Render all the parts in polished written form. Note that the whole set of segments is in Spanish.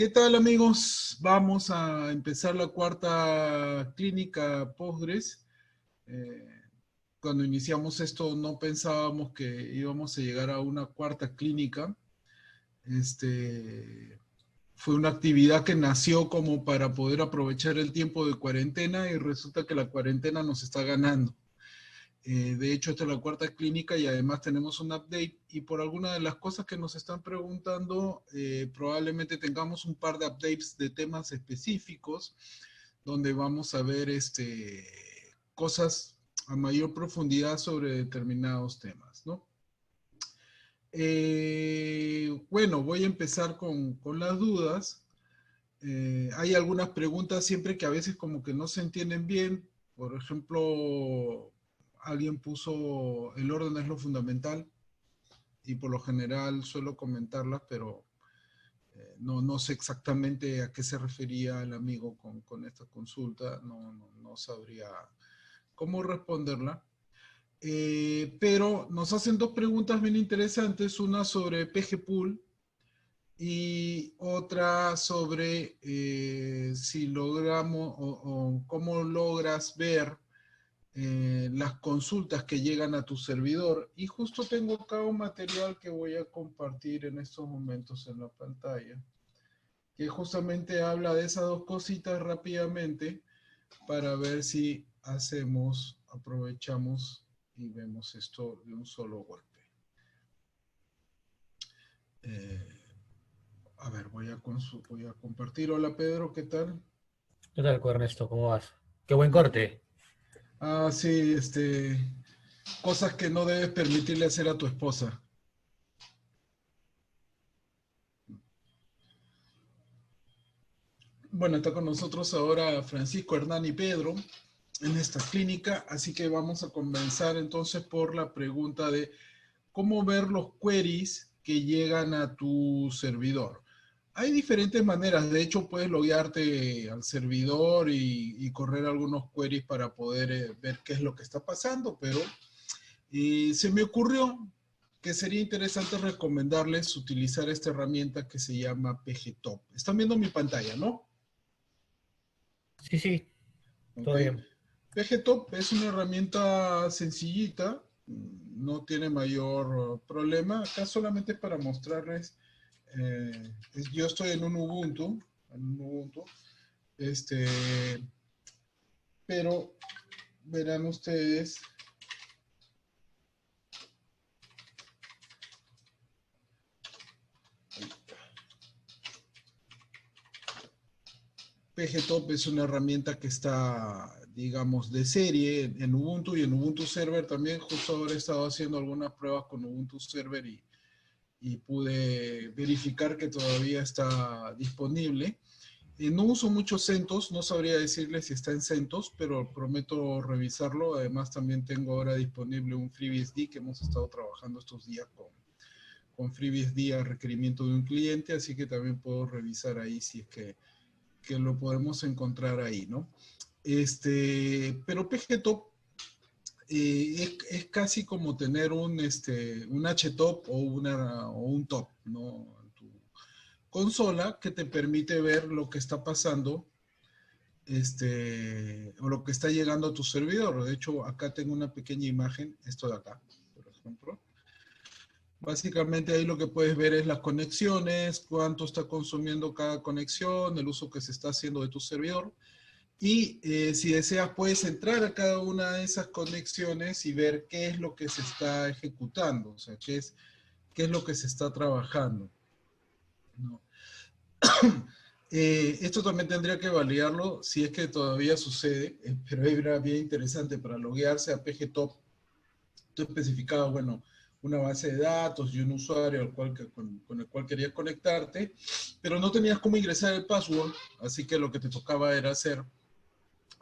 ¿Qué tal, amigos? Vamos a empezar la cuarta clínica Postgres. Eh, Cuando iniciamos esto no pensábamos que íbamos a llegar a una cuarta clínica. Fue una actividad que nació como para poder aprovechar el tiempo de cuarentena y resulta que la cuarentena nos está ganando. De hecho, esta es la cuarta clínica y además tenemos un update y por alguna de las cosas que nos están preguntando, probablemente tengamos un par de updates de temas específicos donde vamos a ver cosas a mayor profundidad sobre determinados temas, ¿no? Bueno, voy a empezar con las dudas. Hay algunas preguntas siempre que a veces como que no se entienden bien. Por ejemplo, alguien puso el orden es lo fundamental y por lo general suelo comentarlas, pero no sé exactamente a qué se refería el amigo con esta consulta. No sabría cómo responderla. Pero nos hacen dos preguntas bien interesantes, una sobre PGPool y otra sobre si logramos o cómo logras ver las consultas que llegan a tu servidor. Y justo tengo acá un material que voy a compartir en estos momentos en la pantalla, que justamente habla de esas dos cositas rápidamente para ver si aprovechamos y vemos esto de un solo golpe. Eh, A ver, voy a compartir. Hola Pedro, ¿qué tal? ¿Qué tal, Ernesto? ¿Cómo vas? Qué buen corte. Sí, cosas que no debes permitirle hacer a tu esposa. Bueno, está con nosotros ahora Francisco, Hernán y Pedro en esta clínica, así que vamos a comenzar entonces por la pregunta de cómo ver los queries que llegan a tu servidor. Hay diferentes maneras, de hecho puedes loguearte al servidor y correr algunos queries para poder ver qué es lo que está pasando, pero se me ocurrió que sería interesante recomendarles utilizar esta herramienta que se llama PGTop. Están viendo mi pantalla, ¿no? Sí, sí, Ok. todo bien. PGTop es una herramienta sencillita, no tiene mayor problema. Acá solamente es para mostrarles, yo estoy en un Ubuntu, este, pero verán ustedes, PGTop es una herramienta que está, digamos, de serie en Ubuntu y en Ubuntu Server también. Justo ahora he estado haciendo algunas pruebas con Ubuntu Server y pude verificar que todavía está disponible. No uso mucho CentOS, no sabría decirle si está en CentOS, pero prometo revisarlo. Además, también tengo ahora disponible un FreeBSD que hemos estado trabajando estos días con FreeBSD a requerimiento de un cliente, así que también puedo revisar ahí si es que lo podemos encontrar ahí, ¿no? Pero PGTop es casi como tener un HTOP o un top, ¿no? En tu consola que te permite ver lo que está pasando o lo que está llegando a tu servidor. De hecho, acá tengo una pequeña imagen, esto de acá, por ejemplo. Básicamente ahí lo que puedes ver es las conexiones, cuánto está consumiendo cada conexión, el uso que se está haciendo de tu servidor. Y si deseas, puedes entrar a cada una de esas conexiones y ver qué es lo que se está ejecutando, o sea, qué es lo que se está trabajando, ¿no? Esto también tendría que validarlo si es que todavía sucede, pero era bien interesante para loguearse a PGTop. Tú especificabas, bueno, una base de datos y un usuario con el cual querías conectarte, pero no tenías cómo ingresar el password, así que lo que te tocaba era hacer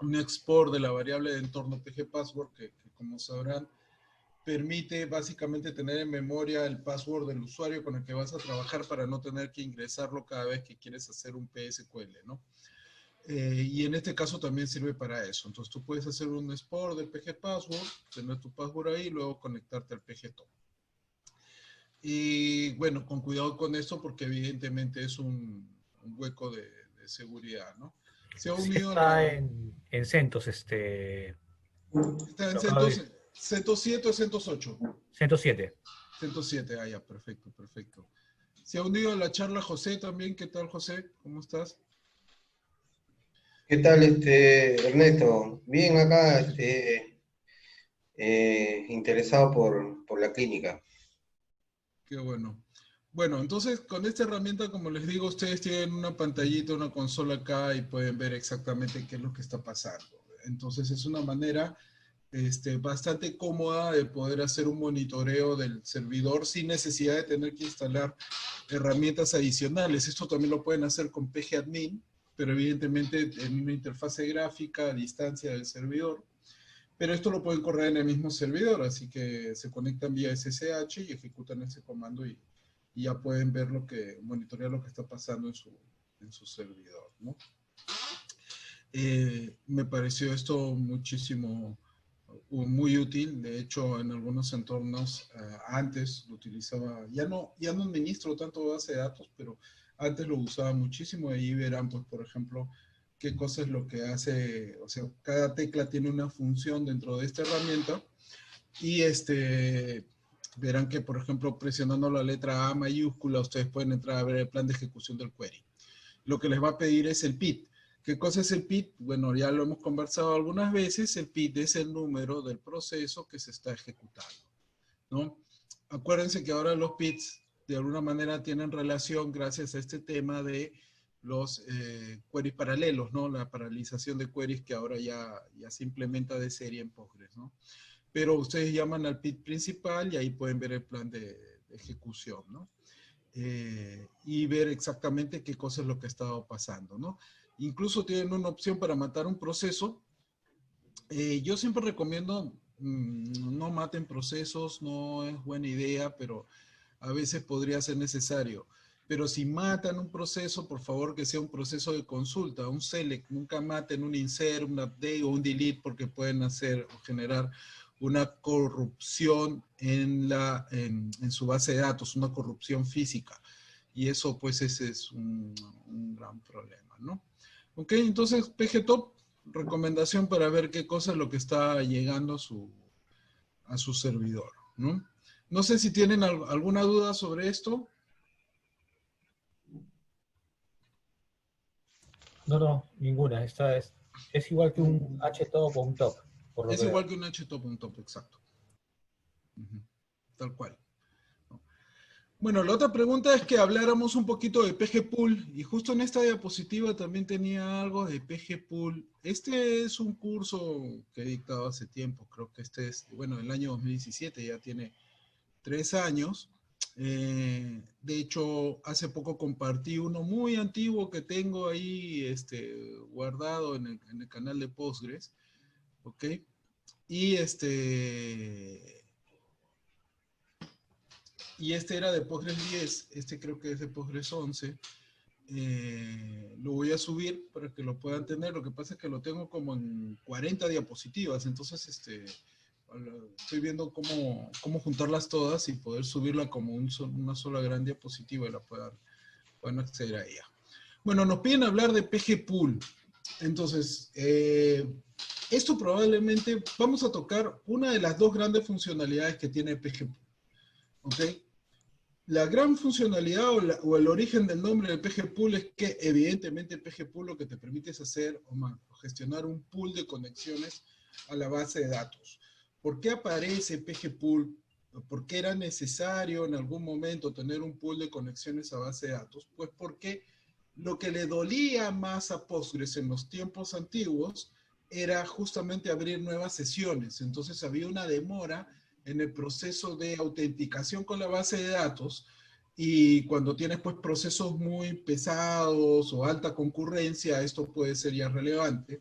un export de la variable de entorno PGPassword, que como sabrán, permite básicamente tener en memoria el password del usuario con el que vas a trabajar para no tener que ingresarlo cada vez que quieres hacer un PSQL, ¿no? Y en este caso también sirve para eso. Entonces tú puedes hacer un export del PGPassword, tener tu password ahí y luego conectarte al PGTop. Y bueno, con cuidado con esto porque evidentemente es un hueco de seguridad, ¿no? Se ha Sí unido a está la... en CentOS, Está en lo acabo de- CentOS 7 o CentOS 8. CentOS 7. 107, ah, ya, perfecto, perfecto. Se ha unido a la charla José también. ¿Qué tal, José? ¿Cómo estás? ¿Qué tal, Ernesto? Bien acá, interesado por la clínica. Qué bueno. Bueno, entonces con esta herramienta, como les digo, ustedes tienen una pantallita, una consola acá y pueden ver exactamente qué es lo que está pasando. Entonces es una manera bastante cómoda de poder hacer un monitoreo del servidor sin necesidad de tener que instalar herramientas adicionales. Esto también lo pueden hacer con PGAdmin, pero evidentemente en una interfase gráfica a distancia del servidor. Pero esto lo pueden correr en el mismo servidor, así que se conectan vía SSH y ejecutan ese comando y ya pueden ver monitorear lo que está pasando en su servidor, ¿no? Me pareció esto muchísimo, muy útil. De hecho, en algunos entornos antes lo utilizaba, ya no administro tanto base de datos, pero antes lo usaba muchísimo. Ahí verán, pues, por ejemplo, qué cosa es lo que hace, o sea, cada tecla tiene una función dentro de esta herramienta y verán que, por ejemplo, presionando la letra A mayúscula, ustedes pueden entrar a ver el plan de ejecución del query. Lo que les va a pedir es el PID. ¿Qué cosa es el PID? Bueno, ya lo hemos conversado algunas veces. El PID es el número del proceso que se está ejecutando, ¿no? Acuérdense que ahora los PIDs de alguna manera tienen relación gracias a este tema de los queries paralelos, ¿no? La paralización de queries que ahora ya se implementa de serie en Postgres, ¿no? Pero ustedes llaman al PID principal y ahí pueden ver el plan de ejecución, ¿no? Y ver exactamente qué cosa es lo que ha estado pasando, ¿no? Incluso tienen una opción para matar un proceso. Yo siempre recomiendo no maten procesos, no es buena idea, pero a veces podría ser necesario. Pero si matan un proceso, por favor que sea un proceso de consulta, un select, nunca maten un insert, un update o un delete porque pueden hacer o generar una corrupción en su base de datos, una corrupción física. Y eso pues ese es un gran problema, ¿no? Ok, entonces PGTop, recomendación para ver qué cosa es lo que está llegando a su servidor, ¿no? No sé si tienen alguna duda sobre esto. No, no, ninguna. Es igual que un htop o un top, por lo Es que veo. igual que un htop, un top, exacto. Ujú, tal cual. ¿No? Bueno, la otra pregunta es que habláramos un poquito de PGPool y justo en esta diapositiva también tenía algo de PGPool. Este es un curso que he dictado hace tiempo, creo que este es, bueno, el año 2017, ya tiene 3 años. De hecho, hace poco compartí uno muy antiguo que tengo ahí guardado en el canal de Postgres, ¿ok? Y y era de Postgres 10, este creo que es de Postgres 11. Lo voy a subir para que lo puedan tener. Lo que pasa es que lo tengo como en 40 diapositivas, entonces estoy viendo cómo juntarlas todas y poder subirla como una sola gran diapositiva y puedan acceder a ella. Bueno, nos piden hablar de PGPool. Entonces, esto probablemente vamos a tocar una de las dos grandes funcionalidades que tiene PGPool. ¿Ok? La gran funcionalidad o el origen del nombre de PGPool es que evidentemente PGPool lo que te permite es hacer o gestionar un pool de conexiones a la base de datos. ¿Por qué aparece PGPool? ¿Por qué era necesario en algún momento tener un pool de conexiones a base de datos? Pues porque lo que le dolía más a Postgres en los tiempos antiguos era justamente abrir nuevas sesiones. Entonces había una demora en el proceso de autenticación con la base de datos y cuando tienes pues procesos muy pesados o alta concurrencia, esto puede ser ya relevante.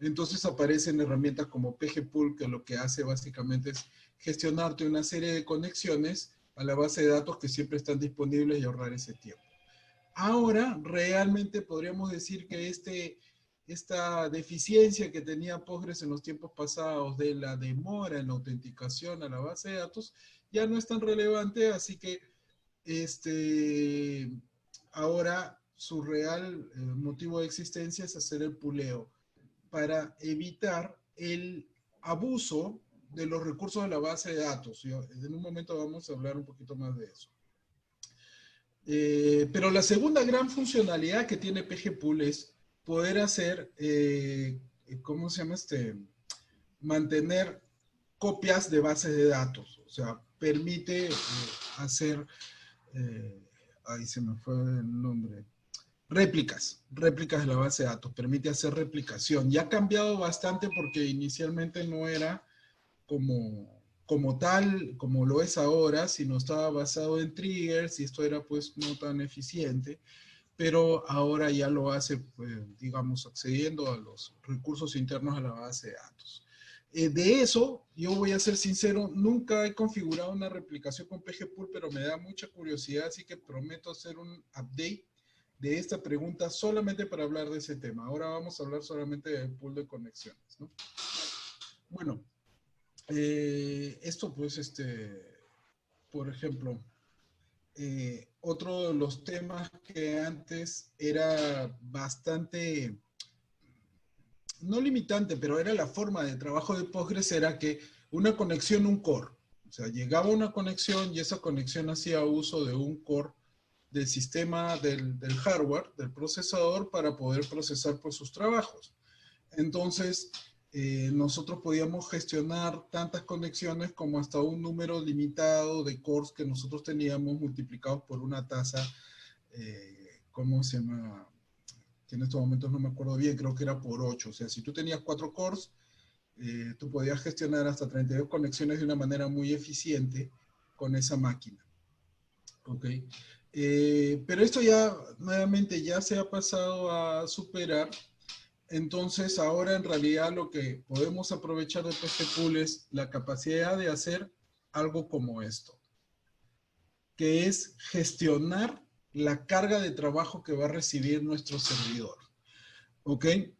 Entonces aparecen herramientas como PGPool que lo que hace básicamente es gestionarte una serie de conexiones a la base de datos que siempre están disponibles y ahorrar ese tiempo. Ahora, realmente podríamos decir que esta deficiencia que tenía Postgres en los tiempos pasados de la demora en la autenticación a la base de datos ya no es tan relevante, así que ahora su real motivo de existencia es hacer el puleo para evitar el abuso de los recursos de la base de datos. En un momento vamos a hablar un poquito más de eso. Pero la segunda gran funcionalidad que tiene PGPool es poder hacer, ¿cómo se llama mantener copias de bases de datos. O sea, permite hacer, ahí se me fue el nombre, réplicas de la base de datos, permite hacer replicación. Ya ha cambiado bastante porque inicialmente no era como tal, como lo es ahora, sino estaba basado en triggers y esto era pues no tan eficiente, pero ahora ya lo hace, pues, digamos, accediendo a los recursos internos a la base de datos. De eso, yo voy a ser sincero, nunca he configurado una replicación con PGPool, pero me da mucha curiosidad, así que prometo hacer un update de esta pregunta solamente para hablar de ese tema. Ahora vamos a hablar solamente del pool de conexiones, ¿no? Bueno, esto pues, por ejemplo, otro de los temas que antes era bastante, no limitante, pero era la forma de trabajo de Postgres, era que una conexión, un core. O sea, llegaba una conexión y esa conexión hacía uso de un core del sistema del hardware, del procesador, para poder procesar por sus trabajos. Entonces, nosotros podíamos gestionar tantas conexiones como hasta un número limitado de cores que nosotros teníamos multiplicados por una tasa, ¿cómo se llama? Que en estos momentos no me acuerdo bien, creo que era por 8. O sea, si tú tenías 4 cores, tú podías gestionar hasta 32 conexiones de una manera muy eficiente con esa máquina. ¿Ok? Pero esto ya, nuevamente, ya se ha pasado a superar. Entonces, ahora en realidad lo que podemos aprovechar de PGPool es la capacidad de hacer algo como esto, que es gestionar la carga de trabajo que va a recibir nuestro servidor. ¿Ok? ¿Qué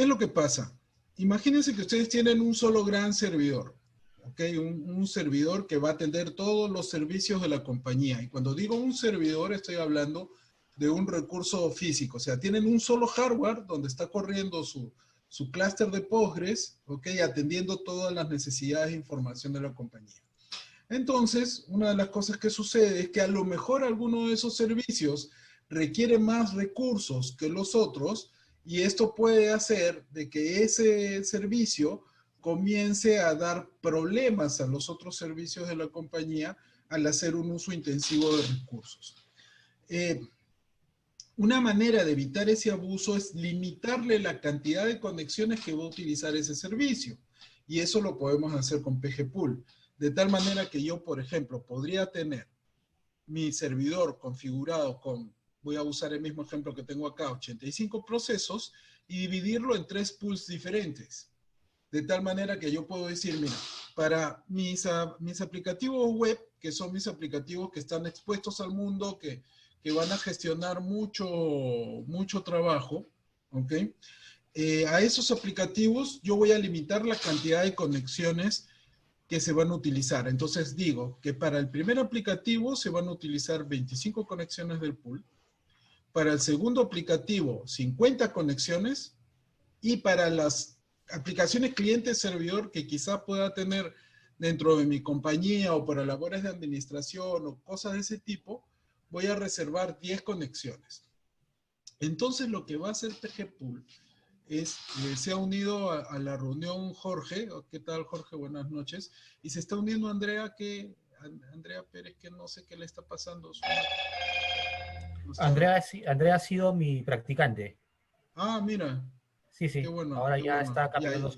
es lo que pasa? Imagínense que ustedes tienen un solo gran servidor, ¿ok? Un servidor que va a atender todos los servicios de la compañía. Y cuando digo un servidor, estoy hablando de un recurso físico. O sea, tienen un solo hardware donde está corriendo su clúster de Postgres, ¿ok? Atendiendo todas las necesidades de información de la compañía. Entonces, una de las cosas que sucede es que a lo mejor alguno de esos servicios requiere más recursos que los otros, y esto puede hacer de que ese servicio comience a dar problemas a los otros servicios de la compañía al hacer un uso intensivo de recursos. Una manera de evitar ese abuso es limitarle la cantidad de conexiones que va a utilizar ese servicio. Y eso lo podemos hacer con PGPool. De tal manera que yo, por ejemplo, podría tener mi servidor configurado con, voy a usar el mismo ejemplo que tengo acá, 85 procesos, y dividirlo en 3 pools diferentes. De tal manera que yo puedo decir, mira, para mis aplicativos web, que son mis aplicativos que están expuestos al mundo, que van a gestionar mucho trabajo, ¿ok? A esos aplicativos yo voy a limitar la cantidad de conexiones que se van a utilizar. Entonces digo que para el primer aplicativo se van a utilizar 25 conexiones del pool, para el segundo aplicativo 50 conexiones, y para las aplicaciones cliente-servidor que quizá pueda tener dentro de mi compañía o para labores de administración o cosas de ese tipo, voy a reservar 10 conexiones. Entonces lo que va a hacer PGPool es, se ha unido a la reunión Jorge. ¿Qué tal, Jorge? Buenas noches. Y se está uniendo Andrea Pérez, que no sé qué le está pasando. Andrea ha sido mi practicante. Ah, mira. Sí, sí. Qué bueno, Ahora qué ya bueno. está cambiando.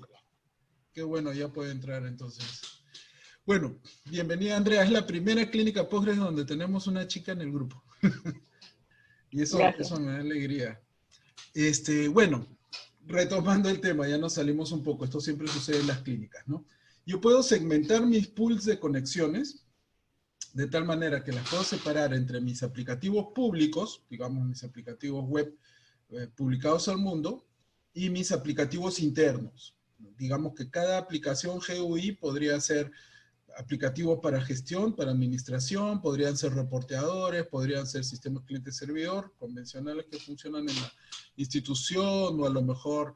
Qué bueno, ya puede entrar entonces. Bueno, bienvenida Andrea. Es la primera clínica Postgres donde tenemos una chica en el grupo. Y eso me da alegría. Bueno, retomando el tema, ya nos salimos un poco. Esto siempre sucede en las clínicas, ¿no? Yo puedo segmentar mis pools de conexiones de tal manera que las puedo separar entre mis aplicativos públicos, digamos mis aplicativos web publicados al mundo, y mis aplicativos internos. Digamos que cada aplicación GUI podría ser aplicativos para gestión, para administración, podrían ser reporteadores, podrían ser sistemas cliente-servidor convencionales que funcionan en la institución, o a lo mejor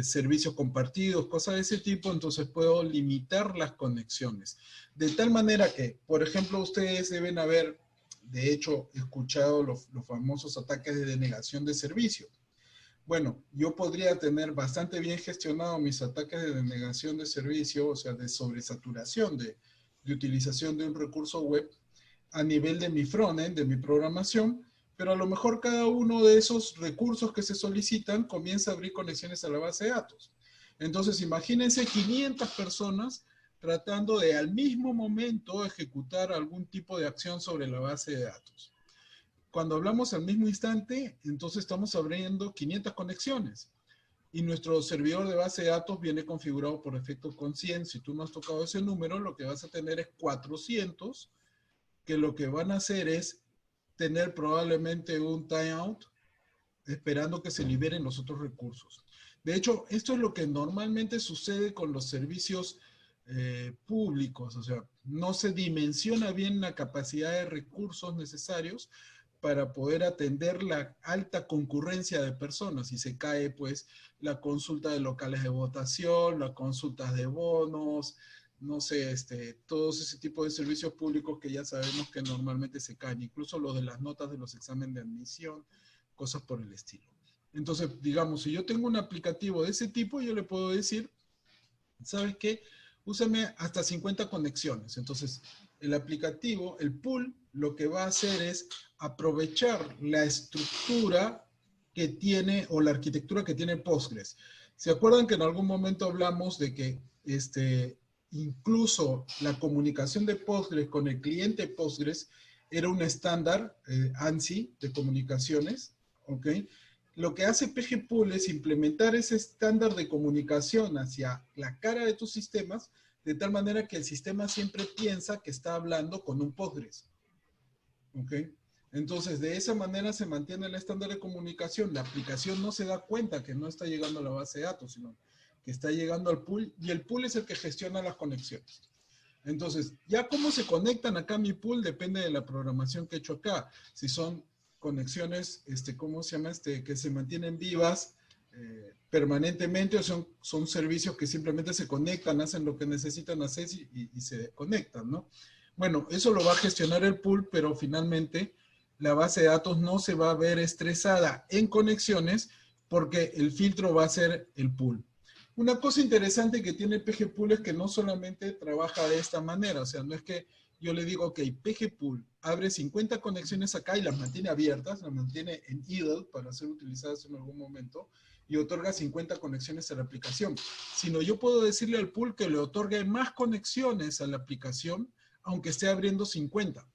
servicios compartidos, cosas de ese tipo. Entonces puedo limitar las conexiones. De tal manera que, por ejemplo, ustedes deben haber, de hecho, escuchado los famosos ataques de denegación de servicio. Bueno, yo podría tener bastante bien gestionado mis ataques de denegación de servicio, o sea, de sobresaturación de utilización de un recurso web a nivel de mi frontend, de mi programación, pero a lo mejor cada uno de esos recursos que se solicitan comienza a abrir conexiones a la base de datos. Entonces, imagínense 500 personas tratando de al mismo momento ejecutar algún tipo de acción sobre la base de datos. Cuando hablamos al mismo instante, entonces estamos abriendo 500 conexiones. Y nuestro servidor de base de datos viene configurado por defecto con 100. Si tú no has tocado ese número, lo que vas a tener es 400, que lo que van a hacer es tener probablemente un timeout esperando que se liberen los otros recursos. De hecho, esto es lo que normalmente sucede con los servicios públicos. O sea, no se dimensiona bien la capacidad de recursos necesarios para poder atender la alta concurrencia de personas, y se cae pues la consulta de locales de votación, las consultas de bonos, no sé, todos ese tipo de servicios públicos que ya sabemos que normalmente se caen, incluso lo de las notas de los exámenes de admisión, cosas por el estilo. Entonces, digamos, si yo tengo un aplicativo de ese tipo, yo le puedo decir, ¿sabes qué? Úsame hasta 50 conexiones. Entonces, el aplicativo, el pool, lo que va a hacer es aprovechar la estructura que tiene, o la arquitectura que tiene Postgres. ¿Se acuerdan que en algún momento hablamos de que incluso la comunicación de Postgres con el cliente Postgres era un estándar ANSI de comunicaciones? ¿Ok? Lo que hace PGPool es implementar ese estándar de comunicación hacia la cara de tus sistemas, de tal manera que el sistema siempre piensa que está hablando con un Postgres. ¿Ok? Entonces, de esa manera se mantiene el estándar de comunicación. La aplicación no se da cuenta que no está llegando a la base de datos, sino que está llegando al pool, y el pool es el que gestiona las conexiones. Entonces, ya cómo se conectan acá a mi pool depende de la programación que he hecho acá. Si son conexiones, ¿cómo se llama? Que se mantienen vivas permanentemente, o son servicios que simplemente se conectan, hacen lo que necesitan hacer y se conectan, ¿no? Bueno, eso lo va a gestionar el pool, pero finalmente la base de datos no se va a ver estresada en conexiones porque el filtro va a ser el pool. Una cosa interesante que tiene PGPool es que no solamente trabaja de esta manera, o sea, no es que yo le digo, ok, PGPool abre 50 conexiones acá y las mantiene abiertas, las mantiene en idle para ser utilizadas en algún momento, y otorga 50 conexiones a la aplicación. Sino yo puedo decirle al pool que le otorgue más conexiones a la aplicación, aunque esté abriendo 50.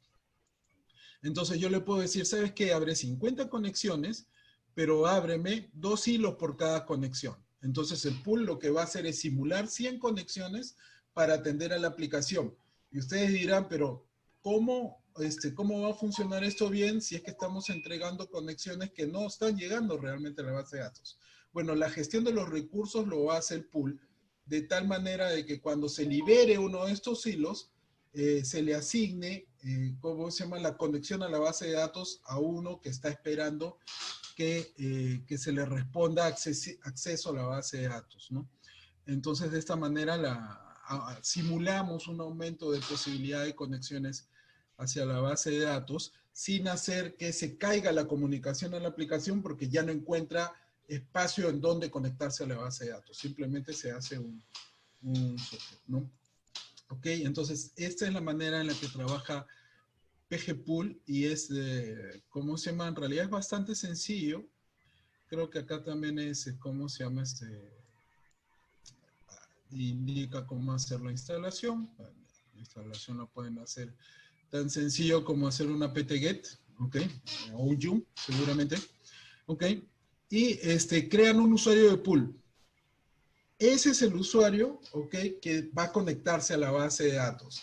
Entonces yo le puedo decir, ¿sabes qué? Abre 50 conexiones, pero ábreme 2 hilos por cada conexión. Entonces el pool lo que va a hacer es simular 100 conexiones para atender a la aplicación. Y ustedes dirán, pero ¿cómo va a funcionar esto bien si es que estamos entregando conexiones que no están llegando realmente a la base de datos? Bueno, la gestión de los recursos lo hace el pool de tal manera de que cuando se libere uno de estos hilos, se le asigne, ¿cómo se llama? La conexión a la base de datos a uno que está esperando que se le responda acceso a la base de datos, ¿no? Entonces, de esta manera simulamos un aumento de posibilidad de conexiones hacia la base de datos sin hacer que se caiga la comunicación a la aplicación porque ya no encuentra espacio en donde conectarse a la base de datos. Simplemente se hace un socket, ¿no? Ok, entonces esta es la manera en la que trabaja PGPool y es, ¿cómo se llama? En realidad es bastante sencillo. Creo que acá también es, ¿cómo se llama? Indica cómo hacer la instalación. La instalación la pueden hacer tan sencillo como hacer una ptget, ¿ok? O un yum, seguramente. ¿Ok? Y crean un usuario de pool. Ese es el usuario, ¿ok? Que va a conectarse a la base de datos.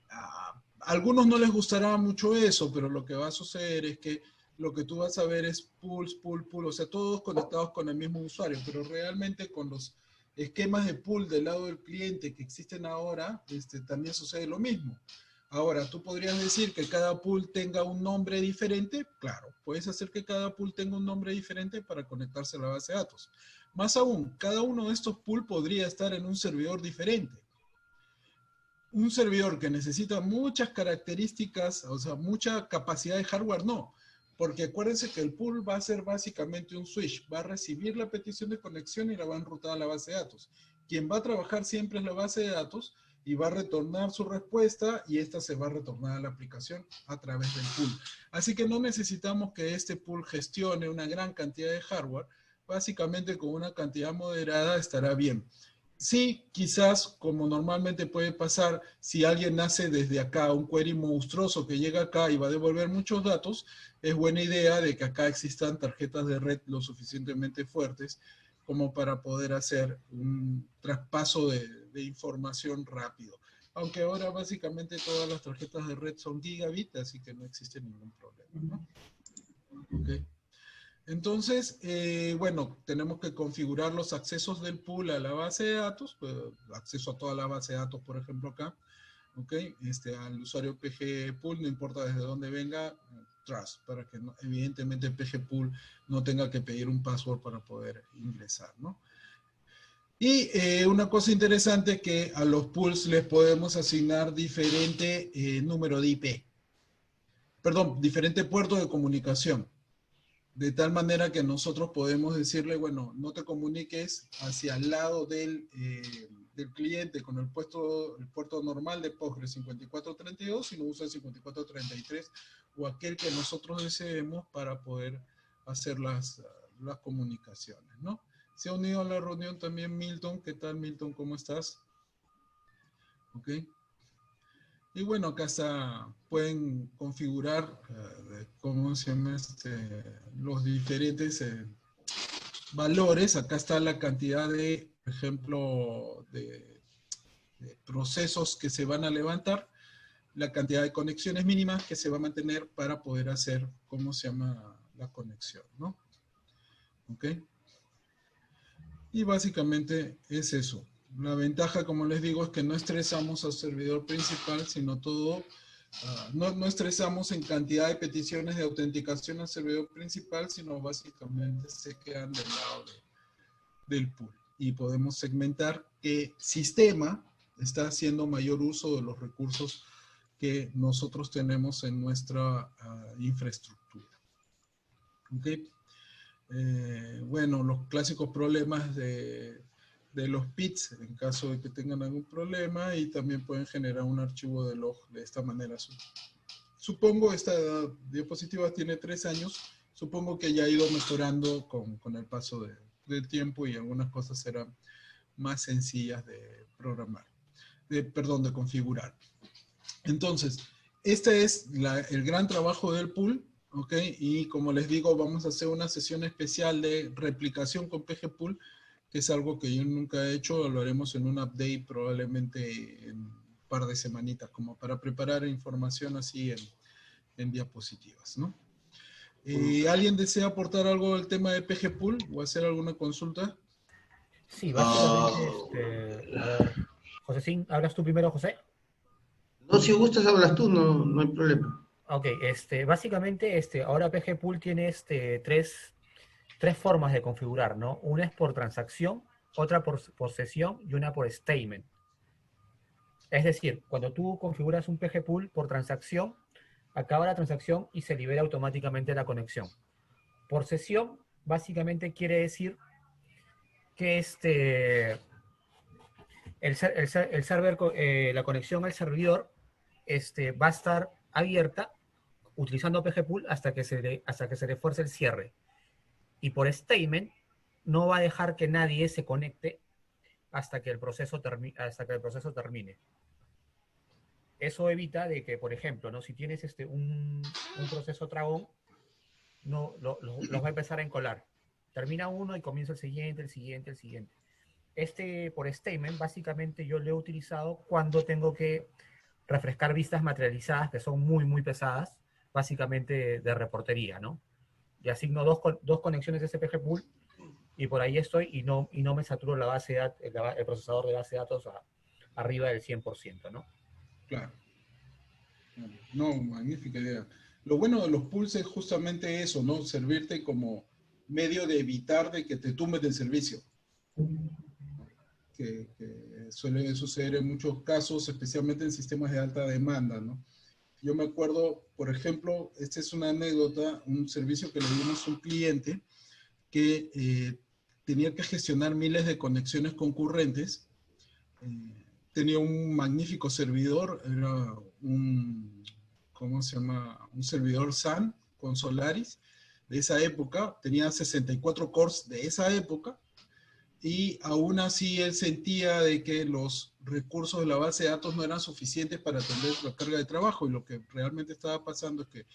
A algunos no les gustará mucho eso, pero lo que va a suceder es que lo que tú vas a ver es pools, pool, o sea, todos conectados con el mismo usuario, pero realmente con los esquemas de pool del lado del cliente que existen ahora, también sucede lo mismo. Ahora, ¿tú podrías decir que cada pool tenga un nombre diferente? Claro, puedes hacer que cada pool tenga un nombre diferente para conectarse a la base de datos. Más aún, cada uno de estos pools podría estar en un servidor diferente. Un servidor que necesita muchas características, o sea, mucha capacidad de hardware, no. Porque acuérdense que el pool va a ser básicamente un switch. Va a recibir la petición de conexión y la va a enrutar a la base de datos. Quien va a trabajar siempre es la base de datos y va a retornar su respuesta y esta se va a retornar a la aplicación a través del pool. Así que no necesitamos que este pool gestione una gran cantidad de hardware. Básicamente con una cantidad moderada estará bien. Sí, quizás, como normalmente puede pasar, si alguien nace desde acá, un query monstruoso que llega acá y va a devolver muchos datos, es buena idea de que acá existan tarjetas de red lo suficientemente fuertes como para poder hacer un traspaso de información rápido. Aunque ahora básicamente todas las tarjetas de red son gigabit, así que no existe ningún problema, ¿no? Okay. Entonces, bueno, tenemos que configurar los accesos del pool a la base de datos, pues, acceso a toda la base de datos, por ejemplo, acá, ¿ok? Al usuario PG Pool, no importa desde dónde venga, trust, para que no, evidentemente PG Pool no tenga que pedir un password para poder ingresar, ¿no? Y una cosa interesante que a los pools les podemos asignar diferente número de IP, perdón, diferente puerto de comunicación. De tal manera que nosotros podemos decirle, bueno, no te comuniques hacia el lado del cliente con el puerto normal de Postgres 5432, sino usa el 5433 o aquel que nosotros deseemos para poder hacer las comunicaciones, ¿no? Se ha unido a la reunión también Milton. ¿Qué tal, Milton? ¿Cómo estás? Ok. Y bueno, acá está, pueden configurar, ¿cómo se llama? Los diferentes valores. Acá está la cantidad de, por ejemplo, de procesos que se van a levantar, la cantidad de conexiones mínimas que se va a mantener para poder hacer, ¿cómo se llama? La conexión, ¿no? ¿Ok? Y básicamente es eso. La ventaja, como les digo, es que no estresamos al servidor principal, sino todo, no estresamos en cantidad de peticiones de autenticación al servidor principal, sino básicamente se quedan del lado del pool. Y podemos segmentar qué sistema está haciendo mayor uso de los recursos que nosotros tenemos en nuestra infraestructura. ¿Ok? Bueno, los clásicos problemas de los PITs en caso de que tengan algún problema, y también pueden generar un archivo de log de esta manera. Supongo esta diapositiva tiene 3 años, supongo que ya ha ido mejorando con el paso del tiempo y algunas cosas serán más sencillas de programar, perdón, de configurar. Entonces, este es el gran trabajo del pool. ¿Ok? Y como les digo, vamos a hacer una sesión especial de replicación con PG Pool, que es algo que yo nunca he hecho. Lo haremos en un update probablemente en un par de semanitas, como para preparar información así en diapositivas, ¿no? ¿Alguien desea aportar algo al tema de PG Pool o hacer alguna consulta? Sí, básicamente, a ver, José, ¿hablas tú primero, José? No, si gustas hablas tú, no hay problema. Ok, básicamente, ahora PG Pool tiene tres formas de configurar, ¿no? Una es por transacción, otra por sesión y una por statement. Es decir, cuando tú configuras un PG Pool por transacción, acaba la transacción y se libera automáticamente la conexión. Por sesión, básicamente quiere decir que el server, la conexión al servidor va a estar abierta utilizando PG Pool hasta que se le fuerce el cierre. Y por statement no va a dejar que nadie se conecte hasta que el proceso termine. Eso evita de que, por ejemplo, ¿no? Si tienes un proceso tragón, no, los va a empezar a encolar. Termina uno y comienza el siguiente, el siguiente, el siguiente. Por statement, básicamente yo lo he utilizado cuando tengo que refrescar vistas materializadas que son muy, muy pesadas, básicamente de reportería, ¿no? Y asigno dos conexiones de SPG Pool y por ahí estoy y no me saturo la base de el procesador de base de datos arriba del 100%, ¿no? Claro. No, magnífica idea. Lo bueno de los pools es justamente eso, ¿no? Servirte como medio de evitar de que te tumben del servicio. Que suele suceder en muchos casos, especialmente en sistemas de alta demanda, ¿no? Yo me acuerdo, por ejemplo, esta es una anécdota, un servicio que le dimos a un cliente que tenía que gestionar miles de conexiones concurrentes. Tenía un magnífico servidor, era un, ¿cómo se llama? Un servidor SAN con Solaris de esa época, tenía 64 cores de esa época, y aún así él sentía de que los recursos de la base de datos no eran suficientes para atender la carga de trabajo, y lo que realmente estaba pasando es que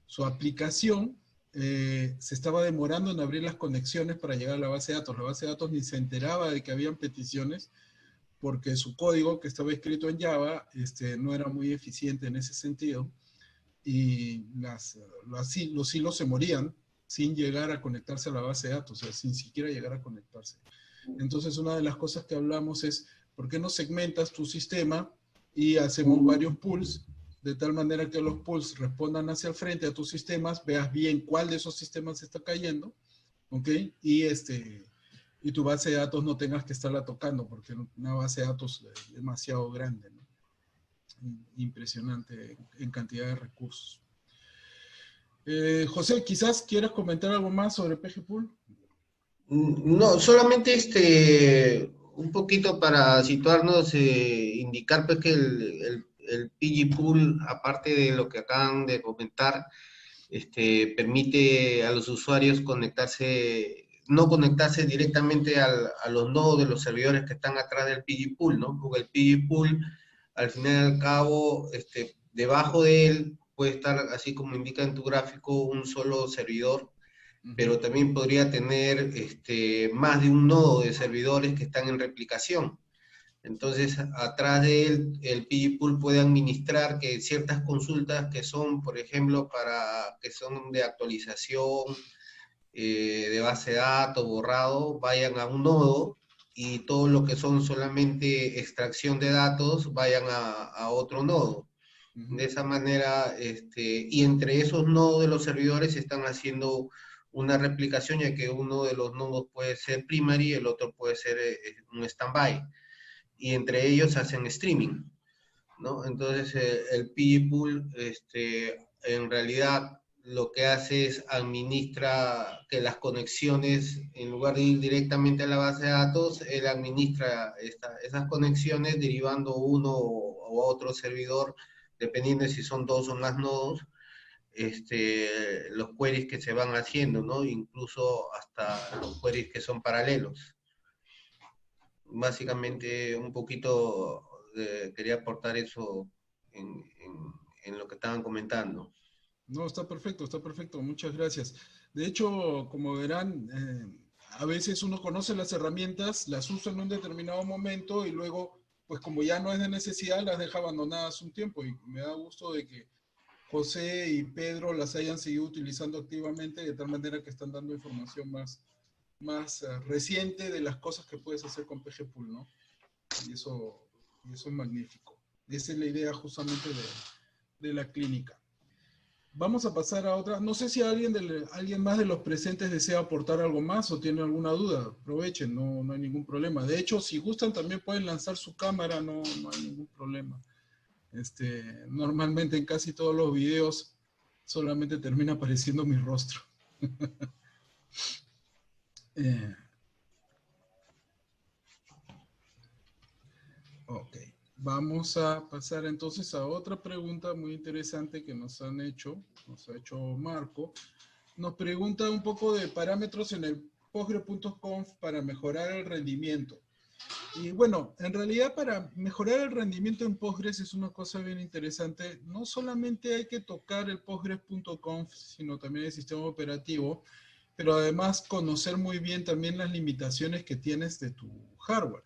su aplicación se estaba demorando en abrir las conexiones para llegar a la base de datos. La base de datos ni se enteraba de que habían peticiones, porque su código, que estaba escrito en Java, no era muy eficiente en ese sentido, y los hilos se morían sin llegar a conectarse a la base de datos, o sea, sin siquiera llegar a conectarse. Entonces, una de las cosas que hablamos es, ¿por qué no segmentas tu sistema y hacemos varios pools, de tal manera que los pools respondan hacia el frente a tus sistemas, veas bien cuál de esos sistemas está cayendo, ¿ok? Y tu base de datos no tengas que estarla tocando, porque una base de datos es demasiado grande, ¿no? Impresionante en cantidad de recursos. José, quizás quieras comentar algo más sobre PGPool. No, solamente un poquito para situarnos, indicar pues que el PG-Pool, aparte de lo que acaban de comentar, permite a los usuarios no conectarse directamente a los nodos de los servidores que están atrás del PG-Pool, ¿no? Porque el PG-Pool, al final y al cabo, debajo de él puede estar, así como indica en tu gráfico, un solo servidor, pero también podría tener más de un nodo de servidores que están en replicación. Entonces, atrás de él, el PG-Pool puede administrar que ciertas consultas que son, por ejemplo, que son de actualización, de base de datos, borrado, vayan a un nodo, y todo lo que son solamente extracción de datos vayan a otro nodo. De esa manera, y entre esos nodos de los servidores están haciendo una replicación, ya que uno de los nodos puede ser primary, el otro puede ser un standby, y entre ellos hacen streaming, ¿no? Entonces, el PG-Pool, en realidad, lo que hace es administra que las conexiones, en lugar de ir directamente a la base de datos, él administra esas conexiones derivando uno o otro servidor, dependiendo de si son dos o más nodos, los queries que se van haciendo, ¿no? Incluso hasta los queries que son paralelos. Básicamente, un poquito quería aportar eso en lo que estaban comentando. No, está perfecto, muchas gracias. De hecho, como verán, a veces uno conoce las herramientas, las usa en un determinado momento y luego, pues como ya no es de necesidad, las deja abandonadas un tiempo, y me da gusto de que José y Pedro las hayan seguido utilizando activamente, de tal manera que están dando información más reciente de las cosas que puedes hacer con PGPool, ¿no? Y eso es magnífico. Esa es la idea justamente de la clínica. Vamos a pasar a otra. No sé si alguien más de los presentes desea aportar algo más o tiene alguna duda. Aprovechen, no hay ningún problema. De hecho, si gustan, también pueden lanzar su cámara, no hay ningún problema. Normalmente en casi todos los videos solamente termina apareciendo mi rostro. Ok, vamos a pasar entonces a otra pregunta muy interesante que nos ha hecho Marco. Nos pregunta un poco de parámetros en el Postgre.conf para mejorar el rendimiento. Y bueno, en realidad para mejorar el rendimiento en Postgres es una cosa bien interesante. No solamente hay que tocar el Postgres.conf, sino también el sistema operativo, pero además conocer muy bien también las limitaciones que tienes de tu hardware.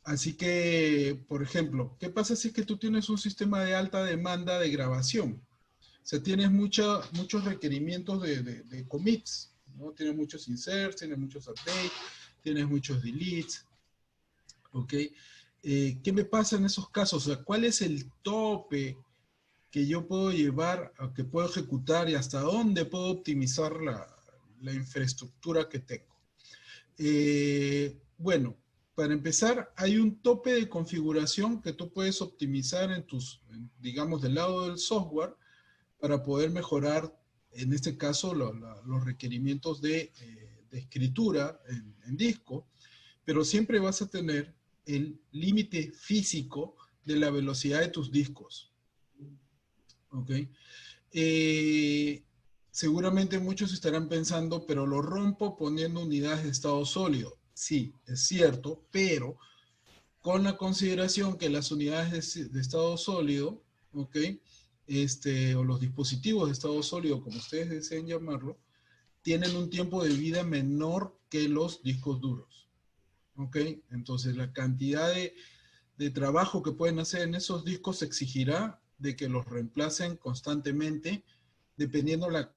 Así que, por ejemplo, ¿qué pasa si es que tú tienes un sistema de alta demanda de grabación? O sea, tienes muchos requerimientos de commits, ¿no? Tienes muchos inserts, tienes muchos updates, tienes muchos deletes, ¿ok? ¿Qué me pasa en esos casos? O sea, ¿cuál es el tope que yo puedo llevar, que puedo ejecutar y hasta dónde puedo optimizar la infraestructura que tengo? Bueno, para empezar, hay un tope de configuración que tú puedes optimizar digamos, del lado del software para poder mejorar, en este caso, los requerimientos de escritura en disco, pero siempre vas a tener el límite físico de la velocidad de tus discos. ¿Ok? Seguramente muchos estarán pensando, pero lo rompo poniendo unidades de estado sólido. Sí, es cierto, pero con la consideración que las unidades de estado sólido, ¿ok? O los dispositivos de estado sólido, como ustedes deseen llamarlo, tienen un tiempo de vida menor que los discos duros. ¿Ok? Entonces la cantidad de trabajo que pueden hacer en esos discos exigirá de que los reemplacen constantemente, dependiendo la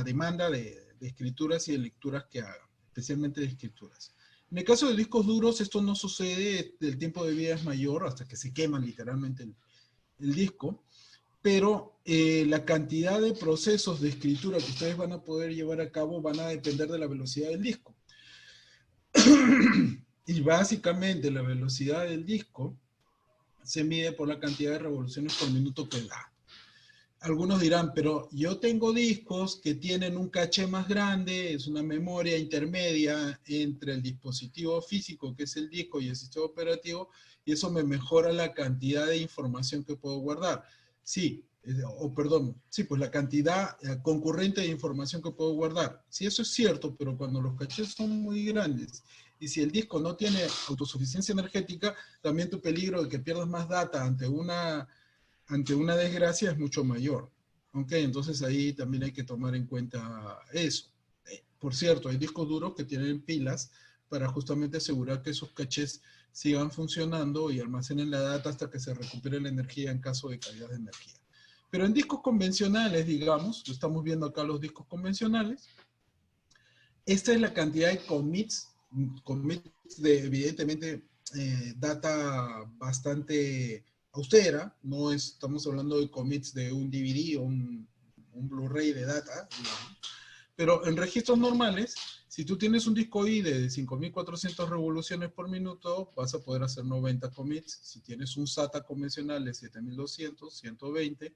demanda de escrituras y de lecturas que hagan, especialmente de escrituras. En el caso de discos duros, esto no sucede, el tiempo de vida es mayor hasta que se queman literalmente el disco, pero la cantidad de procesos de escritura que ustedes van a poder llevar a cabo van a depender de la velocidad del disco. Y básicamente la velocidad del disco se mide por la cantidad de revoluciones por minuto que da. Algunos dirán, pero yo tengo discos que tienen un caché más grande, es una memoria intermedia entre el dispositivo físico, que es el disco, y el sistema operativo, y eso me mejora la cantidad de información que puedo guardar. Sí, pues la cantidad concurrente de información que puedo guardar. Sí, eso es cierto, pero cuando los cachés son muy grandes, y si el disco no tiene autosuficiencia energética, también tu peligro de que pierdas más data ante una desgracia es mucho mayor. ¿Ok? Entonces ahí también hay que tomar en cuenta eso. Por cierto, hay discos duros que tienen pilas para justamente asegurar que esos cachés sigan funcionando y almacenen la data hasta que se recupere la energía en caso de caídas de energía. Pero en discos convencionales, digamos, estamos viendo acá los discos convencionales, esta es la cantidad de commits de, evidentemente, data bastante austera, no estamos hablando de commits de un DVD o un Blu-ray de data, digamos. Pero en registros normales, si tú tienes un disco I de 5400 revoluciones por minuto, vas a poder hacer 90 commits. Si tienes un SATA convencional de 7200, 120.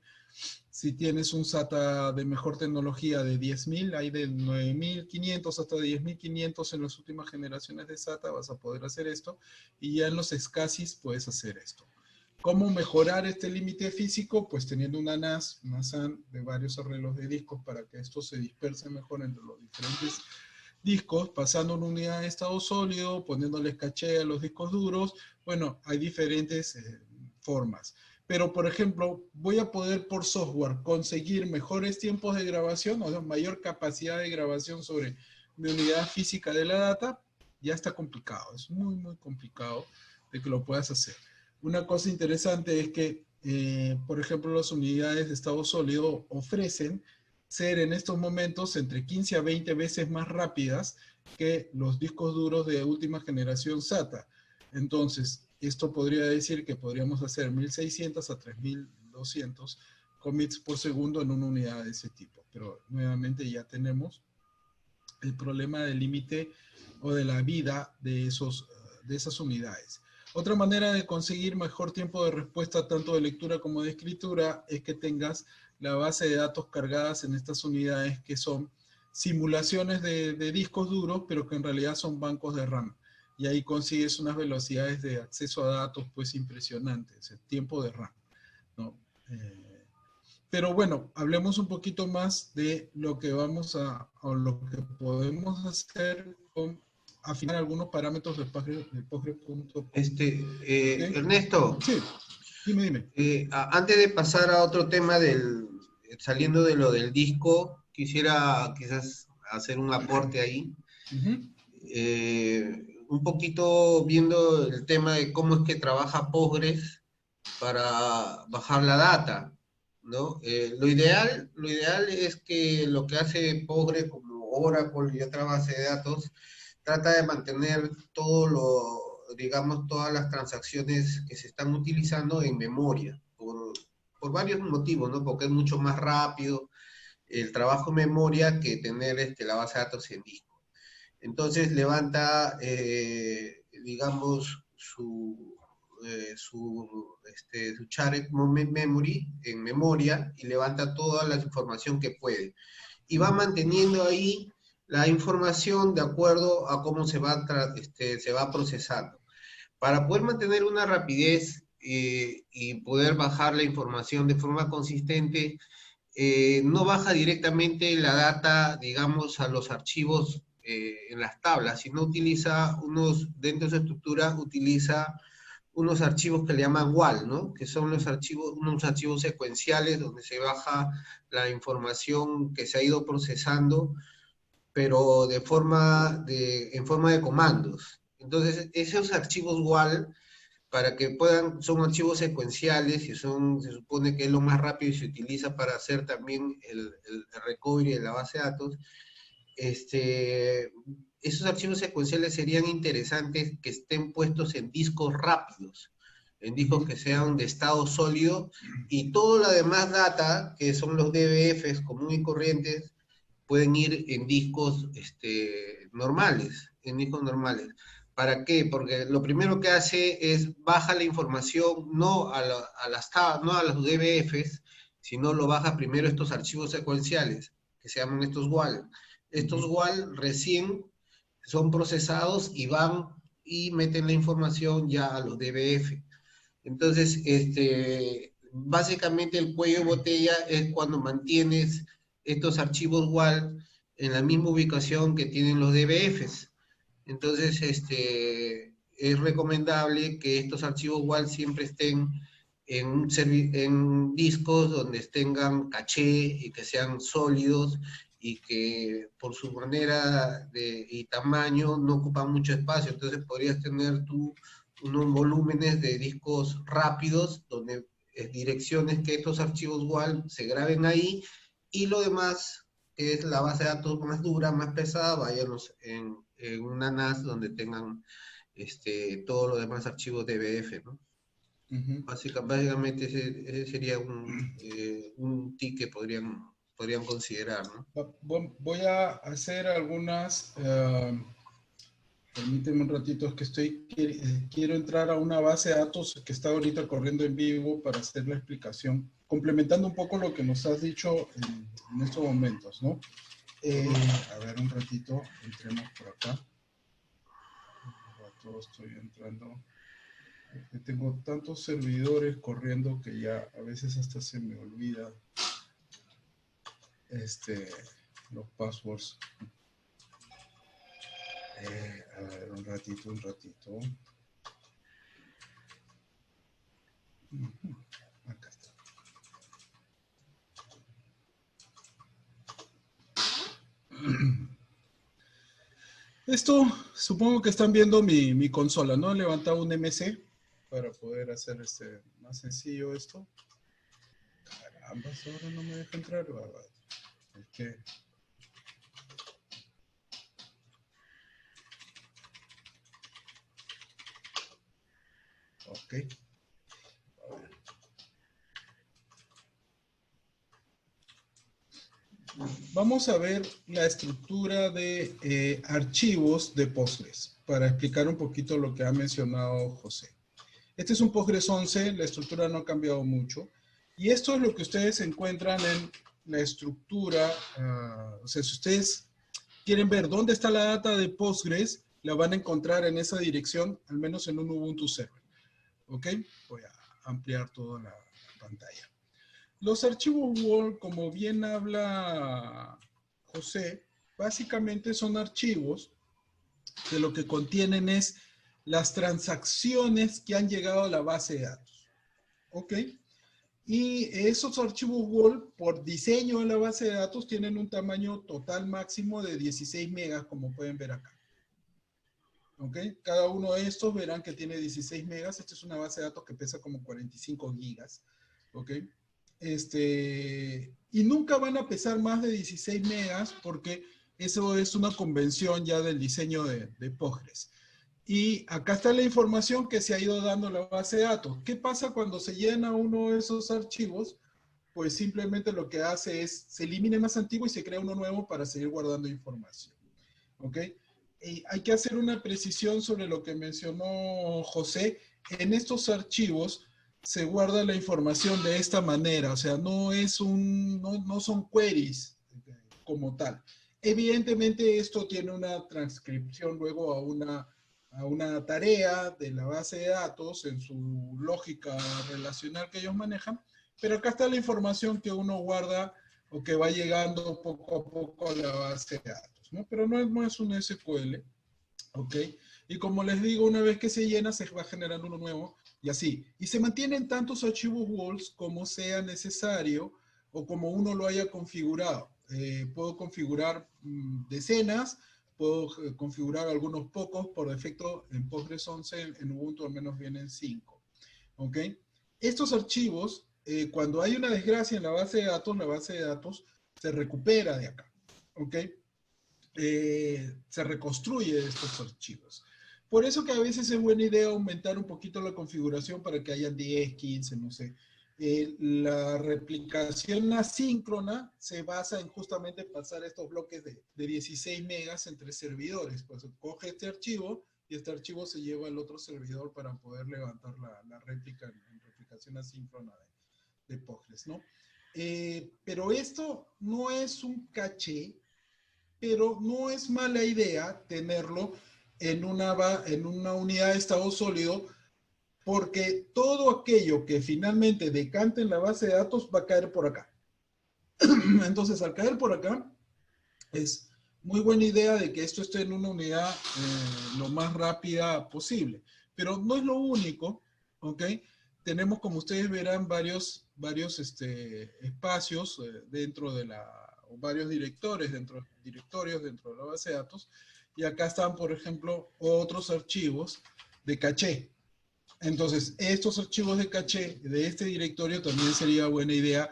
Si tienes un SATA de mejor tecnología de 10.000, hay de 9500 hasta 10.500 en las últimas generaciones de SATA, vas a poder hacer esto. Y ya en los SCSIs puedes hacer esto. ¿Cómo mejorar este límite físico? Pues teniendo una NAS, una SAN de varios arreglos de discos para que esto se disperse mejor entre los diferentes discos, pasando una unidad de estado sólido, poniéndoles caché a los discos duros. Bueno, hay diferentes formas. Pero, por ejemplo, voy a poder por software conseguir mejores tiempos de grabación, o sea, mayor capacidad de grabación sobre mi unidad física de la data. Ya está complicado, es muy, muy complicado de que lo puedas hacer. Una cosa interesante es que, por ejemplo, las unidades de estado sólido ofrecen ser en estos momentos entre 15 a 20 veces más rápidas que los discos duros de última generación SATA. Entonces, esto podría decir que podríamos hacer 1600 a 3200 commits por segundo en una unidad de ese tipo. Pero nuevamente ya tenemos el problema del límite o de la vida de esas unidades. Otra manera de conseguir mejor tiempo de respuesta tanto de lectura como de escritura es que tengas la base de datos cargadas en estas unidades que son simulaciones de discos duros, pero que en realidad son bancos de RAM. Y ahí consigues unas velocidades de acceso a datos pues impresionantes, el tiempo de RAM, ¿no? Pero bueno, hablemos un poquito más de lo que o lo que podemos hacer con afinar algunos parámetros de Postgre.com. ¿Okay? Ernesto, sí, dime. Antes de pasar a otro tema saliendo de lo del disco, quisiera quizás hacer un aporte ahí. Un poquito viendo el tema de cómo es que trabaja Postgres para bajar la data, ¿no? Lo ideal es que lo que hace Postgres, como Oracle y otra base de datos, trata de mantener digamos, todas las transacciones que se están utilizando en memoria, por varios motivos, ¿no? Porque es mucho más rápido el trabajo en memoria que tener la base de datos en disco. Entonces levanta, digamos, su shared memory en memoria y levanta toda la información que puede. Y va manteniendo ahí la información de acuerdo a cómo se va procesando. Para poder mantener una rapidez y poder bajar la información de forma consistente, no baja directamente la data, digamos, a los archivos en las tablas, sino utiliza dentro de su estructura, utiliza unos archivos que le llaman WAL, ¿no? Que son unos archivos secuenciales donde se baja la información que se ha ido procesando, pero en forma de comandos. Entonces, esos archivos WAL, para que son archivos secuenciales y se supone que es lo más rápido y se utiliza para hacer también el recovery de la base de datos. Esos archivos secuenciales serían interesantes que estén puestos en discos rápidos, en discos que sean de estado sólido, y toda la demás data, que son los DBFs comunes y corrientes, pueden ir en discos normales, ¿Para qué? Porque lo primero que hace es baja la información no a los DBFs, sino lo baja primero estos archivos secuenciales, que se llaman estos WAL. Estos WAL recién son procesados y van y meten la información ya a los DBF. Entonces, básicamente el cuello de botella es cuando mantienes estos archivos WAL en la misma ubicación que tienen los DBFs. Entonces, es recomendable que estos archivos WAL siempre estén en discos donde tengan caché y que sean sólidos y que por su manera y tamaño no ocupan mucho espacio. Entonces podrías tener tú unos volúmenes de discos rápidos donde direcciones que estos archivos WAL se graben ahí, y lo demás, que es la base de datos más dura, más pesada, vaya en una NAS donde tengan todos los demás archivos DBF, ¿no? Básicamente ese sería un tip que podrían considerar, ¿no? Voy a hacer algunas... permíteme un ratito, es que quiero entrar a una base de datos que está ahorita corriendo en vivo para hacer la explicación, complementando un poco lo que nos has dicho en estos momentos, ¿no? A ver, un ratito, entremos por acá. Un rato estoy entrando. Tengo tantos servidores corriendo que ya a veces hasta se me olvida los passwords. A ver, un ratito. Acá está. Esto, supongo que están viendo mi consola, ¿no? He levantado un MC para poder hacer más sencillo esto. Caramba, ahora no me deja entrar. Es que... Ok. Vamos a ver la estructura de archivos de Postgres para explicar un poquito lo que ha mencionado José. Este es un Postgres 11, la estructura no ha cambiado mucho. Y esto es lo que ustedes encuentran en la estructura. O sea, si ustedes quieren ver dónde está la data de Postgres, la van a encontrar en esa dirección, al menos en un Ubuntu server. ¿Ok? Voy a ampliar toda la pantalla. Los archivos WAL, como bien habla José, básicamente son archivos que lo que contienen es las transacciones que han llegado a la base de datos. ¿Ok? Y esos archivos WAL, por diseño de la base de datos, tienen un tamaño total máximo de 16 megas, como pueden ver acá. ¿Ok? Cada uno de estos verán que tiene 16 megas. Esta es una base de datos que pesa como 45 gigas. ¿Ok? Y nunca van a pesar más de 16 megas porque Eso es una convención ya del diseño de Postgres. Y acá está la información que se ha ido dando en la base de datos. ¿Qué pasa cuando se llena uno de esos archivos? Pues simplemente lo que hace es, se elimina el más antiguo y se crea uno nuevo para seguir guardando información. ¿Ok? Y hay que hacer una precisión sobre lo que mencionó José. En estos archivos se guarda la información de esta manera, o sea, no son queries como tal. Evidentemente esto tiene una transcripción luego a una tarea de la base de datos en su lógica relacional que ellos manejan, pero acá está la información que uno guarda o que va llegando poco a poco a la base de datos, ¿no? Pero no es un SQL, ¿ok? Y como les digo, una vez que se llena, se va generando uno nuevo y así. Y se mantienen tantos archivos WALS como sea necesario o como uno lo haya configurado. Puedo configurar decenas, puedo configurar algunos pocos. Por defecto, en Postgres 11, en Ubuntu al menos vienen 5. ¿Ok? Estos archivos, cuando hay una desgracia en la base de datos se recupera de acá. ¿Ok? Se reconstruye estos archivos. Por eso que a veces es buena idea aumentar un poquito la configuración para que hayan 10, 15, no sé. La replicación asíncrona se basa en justamente pasar estos bloques de 16 megas entre servidores. Pues coge este archivo y este archivo se lleva al otro servidor para poder levantar la réplica en replicación asíncrona de Postgres, ¿no? Pero esto no es un caché, pero no es mala idea tenerlo en una unidad de estado sólido, porque todo aquello que finalmente decante en la base de datos va a caer por acá. Entonces, al caer por acá, es muy buena idea de que esto esté en una unidad lo más rápida posible. Pero no es lo único, ¿ok? Tenemos, como ustedes verán, varios espacios dentro de o varios directorios dentro de la base de datos. Y acá están, por ejemplo, otros archivos de caché. Entonces, estos archivos de caché de este directorio también sería buena idea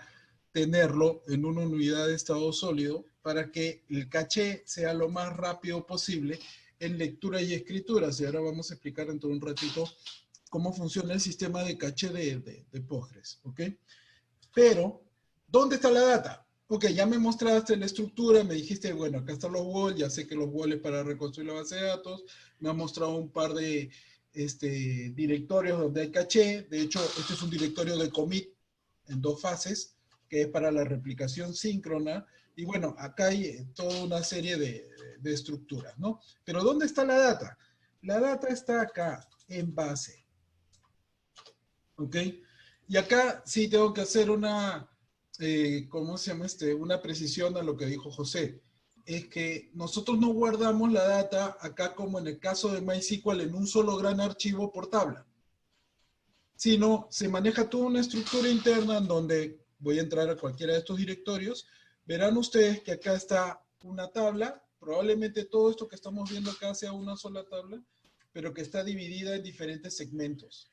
tenerlo en una unidad de estado sólido para que el caché sea lo más rápido posible en lectura y escritura. Y ahora vamos a explicar dentro de un ratito cómo funciona el sistema de caché de Postgres, ¿ok? Pero, ¿dónde está la data? Ok, ya me mostraste la estructura, me dijiste, bueno, acá están los WAL, ya sé que los WAL es para reconstruir la base de datos, me ha mostrado un par de directorios donde hay caché. De hecho, este es un directorio de commit en 2 fases, que es para la replicación síncrona. Y bueno, acá hay toda una serie de estructuras, ¿no? Pero ¿dónde está la data? La data está acá, en base. ¿Ok? Y acá sí tengo que hacer ¿cómo se llama una precisión a lo que dijo José. Es que nosotros no guardamos la data acá como en el caso de MySQL en un solo gran archivo por tabla, sino se maneja toda una estructura interna en donde voy a entrar a cualquiera de estos directorios. Verán ustedes que acá está una tabla, probablemente todo esto que estamos viendo acá sea una sola tabla, pero que está dividida en diferentes segmentos.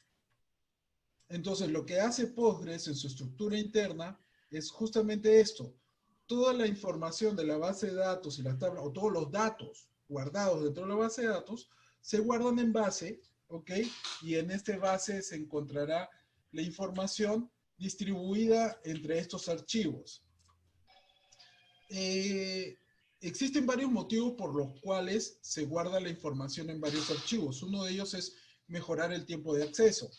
Entonces, lo que hace Postgres en su estructura interna es justamente esto. Toda la información de la base de datos y la tabla, o todos los datos guardados dentro de la base de datos, se guardan en base, ¿ok? Y en este base se encontrará la información distribuida entre estos archivos. Existen varios motivos por los cuales se guarda la información en varios archivos. Uno de ellos es mejorar el tiempo de acceso.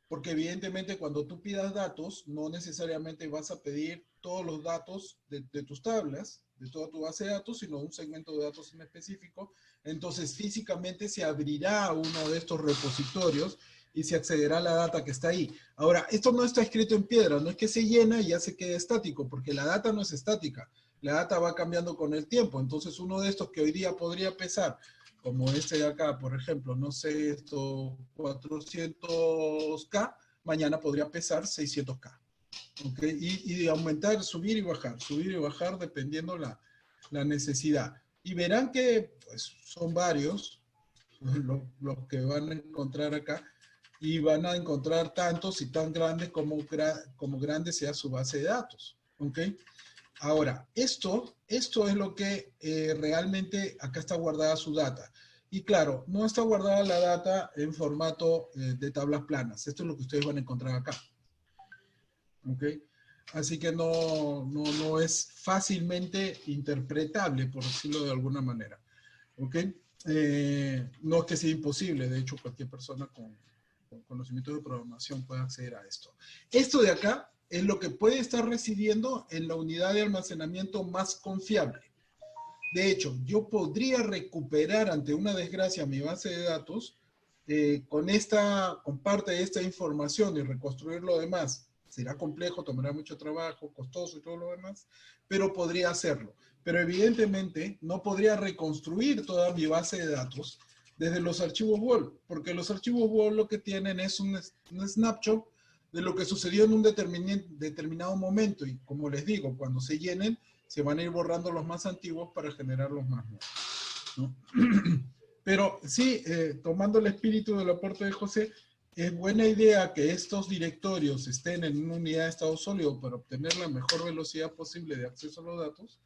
Porque evidentemente cuando tú pidas datos, no necesariamente vas a pedir todos los datos de tus tablas, de toda tu base de datos, sino un segmento de datos en específico. Entonces físicamente se abrirá uno de estos repositorios y se accederá a la data que está ahí. Ahora, esto no está escrito en piedra, no es que se llena y ya se quede estático, porque la data no es estática. La data va cambiando con el tiempo. Entonces uno de estos que hoy día podría pesar como este de acá, por ejemplo, no sé, esto 400K, mañana podría pesar 600K. ¿Okay? Y aumentar, subir y bajar dependiendo la necesidad. Y verán que pues, son varios los que van a encontrar acá y van a encontrar tantos y tan grandes como grande sea su base de datos. ¿Okay? Ahora, esto es lo que realmente acá está guardada su data. Y claro, no está guardada la data en formato de tablas planas. Esto es lo que ustedes van a encontrar acá. ¿Ok? Así que no es fácilmente interpretable, por decirlo de alguna manera. ¿Ok? No es que sea imposible, de hecho cualquier persona con conocimiento de programación puede acceder a esto. Esto de acá es lo que puede estar residiendo en la unidad de almacenamiento más confiable. De hecho, yo podría recuperar ante una desgracia mi base de datos con parte de esta información y reconstruir lo demás. Será complejo, tomará mucho trabajo, costoso y todo lo demás, pero podría hacerlo. Pero evidentemente no podría reconstruir toda mi base de datos desde los archivos WAL, porque los archivos WAL lo que tienen es un snapshot de lo que sucedió en un determinado momento. Y como les digo, cuando se llenen, se van a ir borrando los más antiguos para generar los más nuevos, ¿no? Pero sí, tomando el espíritu del aporte de José, es buena idea que estos directorios estén en una unidad de estado sólido para obtener la mejor velocidad posible de acceso a los datos,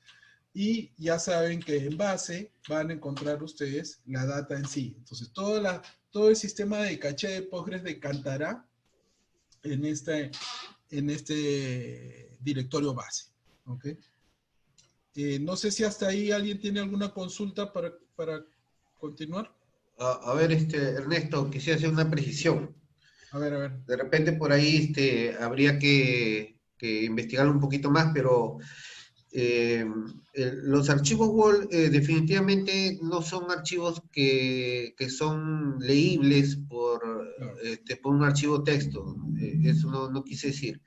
y ya saben que en base van a encontrar ustedes la data en sí. Entonces, todo el sistema de caché de Postgres decantará en este directorio base. ¿Ok? No sé si hasta ahí alguien tiene alguna consulta para continuar. A ver, Ernesto, quisiera hacer una precisión. A ver, a ver. De repente por ahí habría que investigar un poquito más, pero los archivos WAL definitivamente no son archivos que son leíbles Claro. por un archivo texto. Eso no quise decir.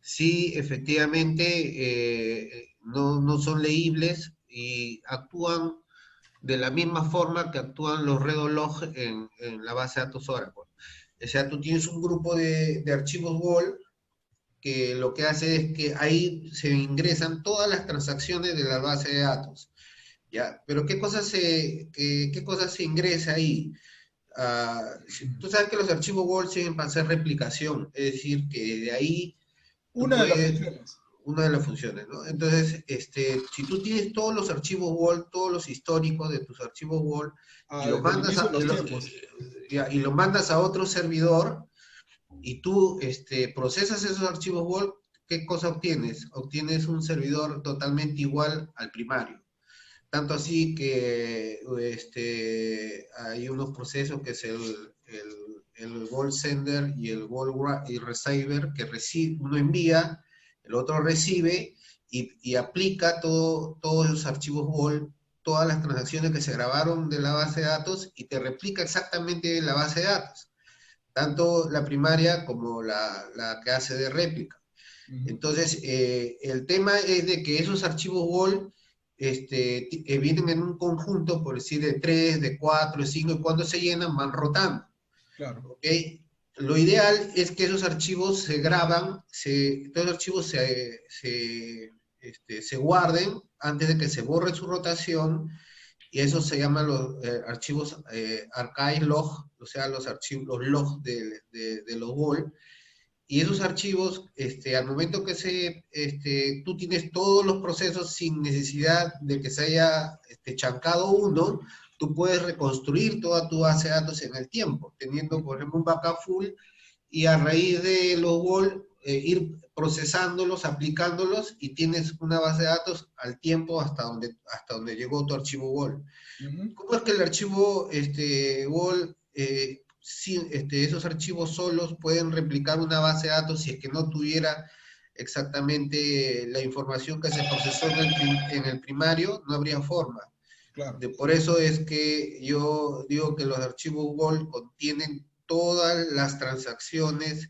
Sí, efectivamente, no son leíbles y actúan de la misma forma que actúan los redo-log en la base de datos Oracle. O sea, tú tienes un grupo de archivos WAL que lo que hace es que ahí se ingresan todas las transacciones de la base de datos. ¿Ya? Pero ¿qué cosa se ingresa ahí? Tú sabes que los archivos WAL sirven para hacer replicación, es decir, que de ahí tú Una de las puedes, funciones. una de las funciones, ¿no? Entonces, si tú tienes todos los archivos WAL, todos los históricos de tus archivos WAL, y lo Desde el mandas inicio de a, los tiempos. y lo mandas a otro servidor, y tú procesas esos archivos WAL, ¿qué cosa obtienes? Obtienes un servidor totalmente igual al primario. Tanto así que hay unos procesos que es el WAL sender y el WAL receiver, que uno envía, el otro recibe y aplica todos esos archivos WAL, todas las transacciones que se grabaron de la base de datos y te replica exactamente la base de datos, tanto la primaria como la que hace de réplica. Entonces, el tema es de que esos archivos WAL vienen en un conjunto, por decir, de 3, de 4, de 5, y cuando se llenan van rotando. Claro. ¿Okay? Lo ideal es que esos archivos se graban, todos los archivos se guarden antes de que se borre su rotación, y eso se llaman los archivos archive log, o sea, los logs de los WAL. Y esos archivos, al momento que tú tienes todos los procesos sin necesidad de que se haya chancado uno, tú puedes reconstruir toda tu base de datos en el tiempo, teniendo, por ejemplo, un backup full, y a raíz de los WAL, ir procesándolos, aplicándolos, y tienes una base de datos al tiempo hasta donde llegó tu archivo WAL. ¿Cómo es que el archivo WAL, esos archivos solos pueden replicar una base de datos si es que no tuviera exactamente la información que se procesó en el primario? No habría forma. Claro. Por eso es que yo digo que los archivos WAL contienen todas las transacciones,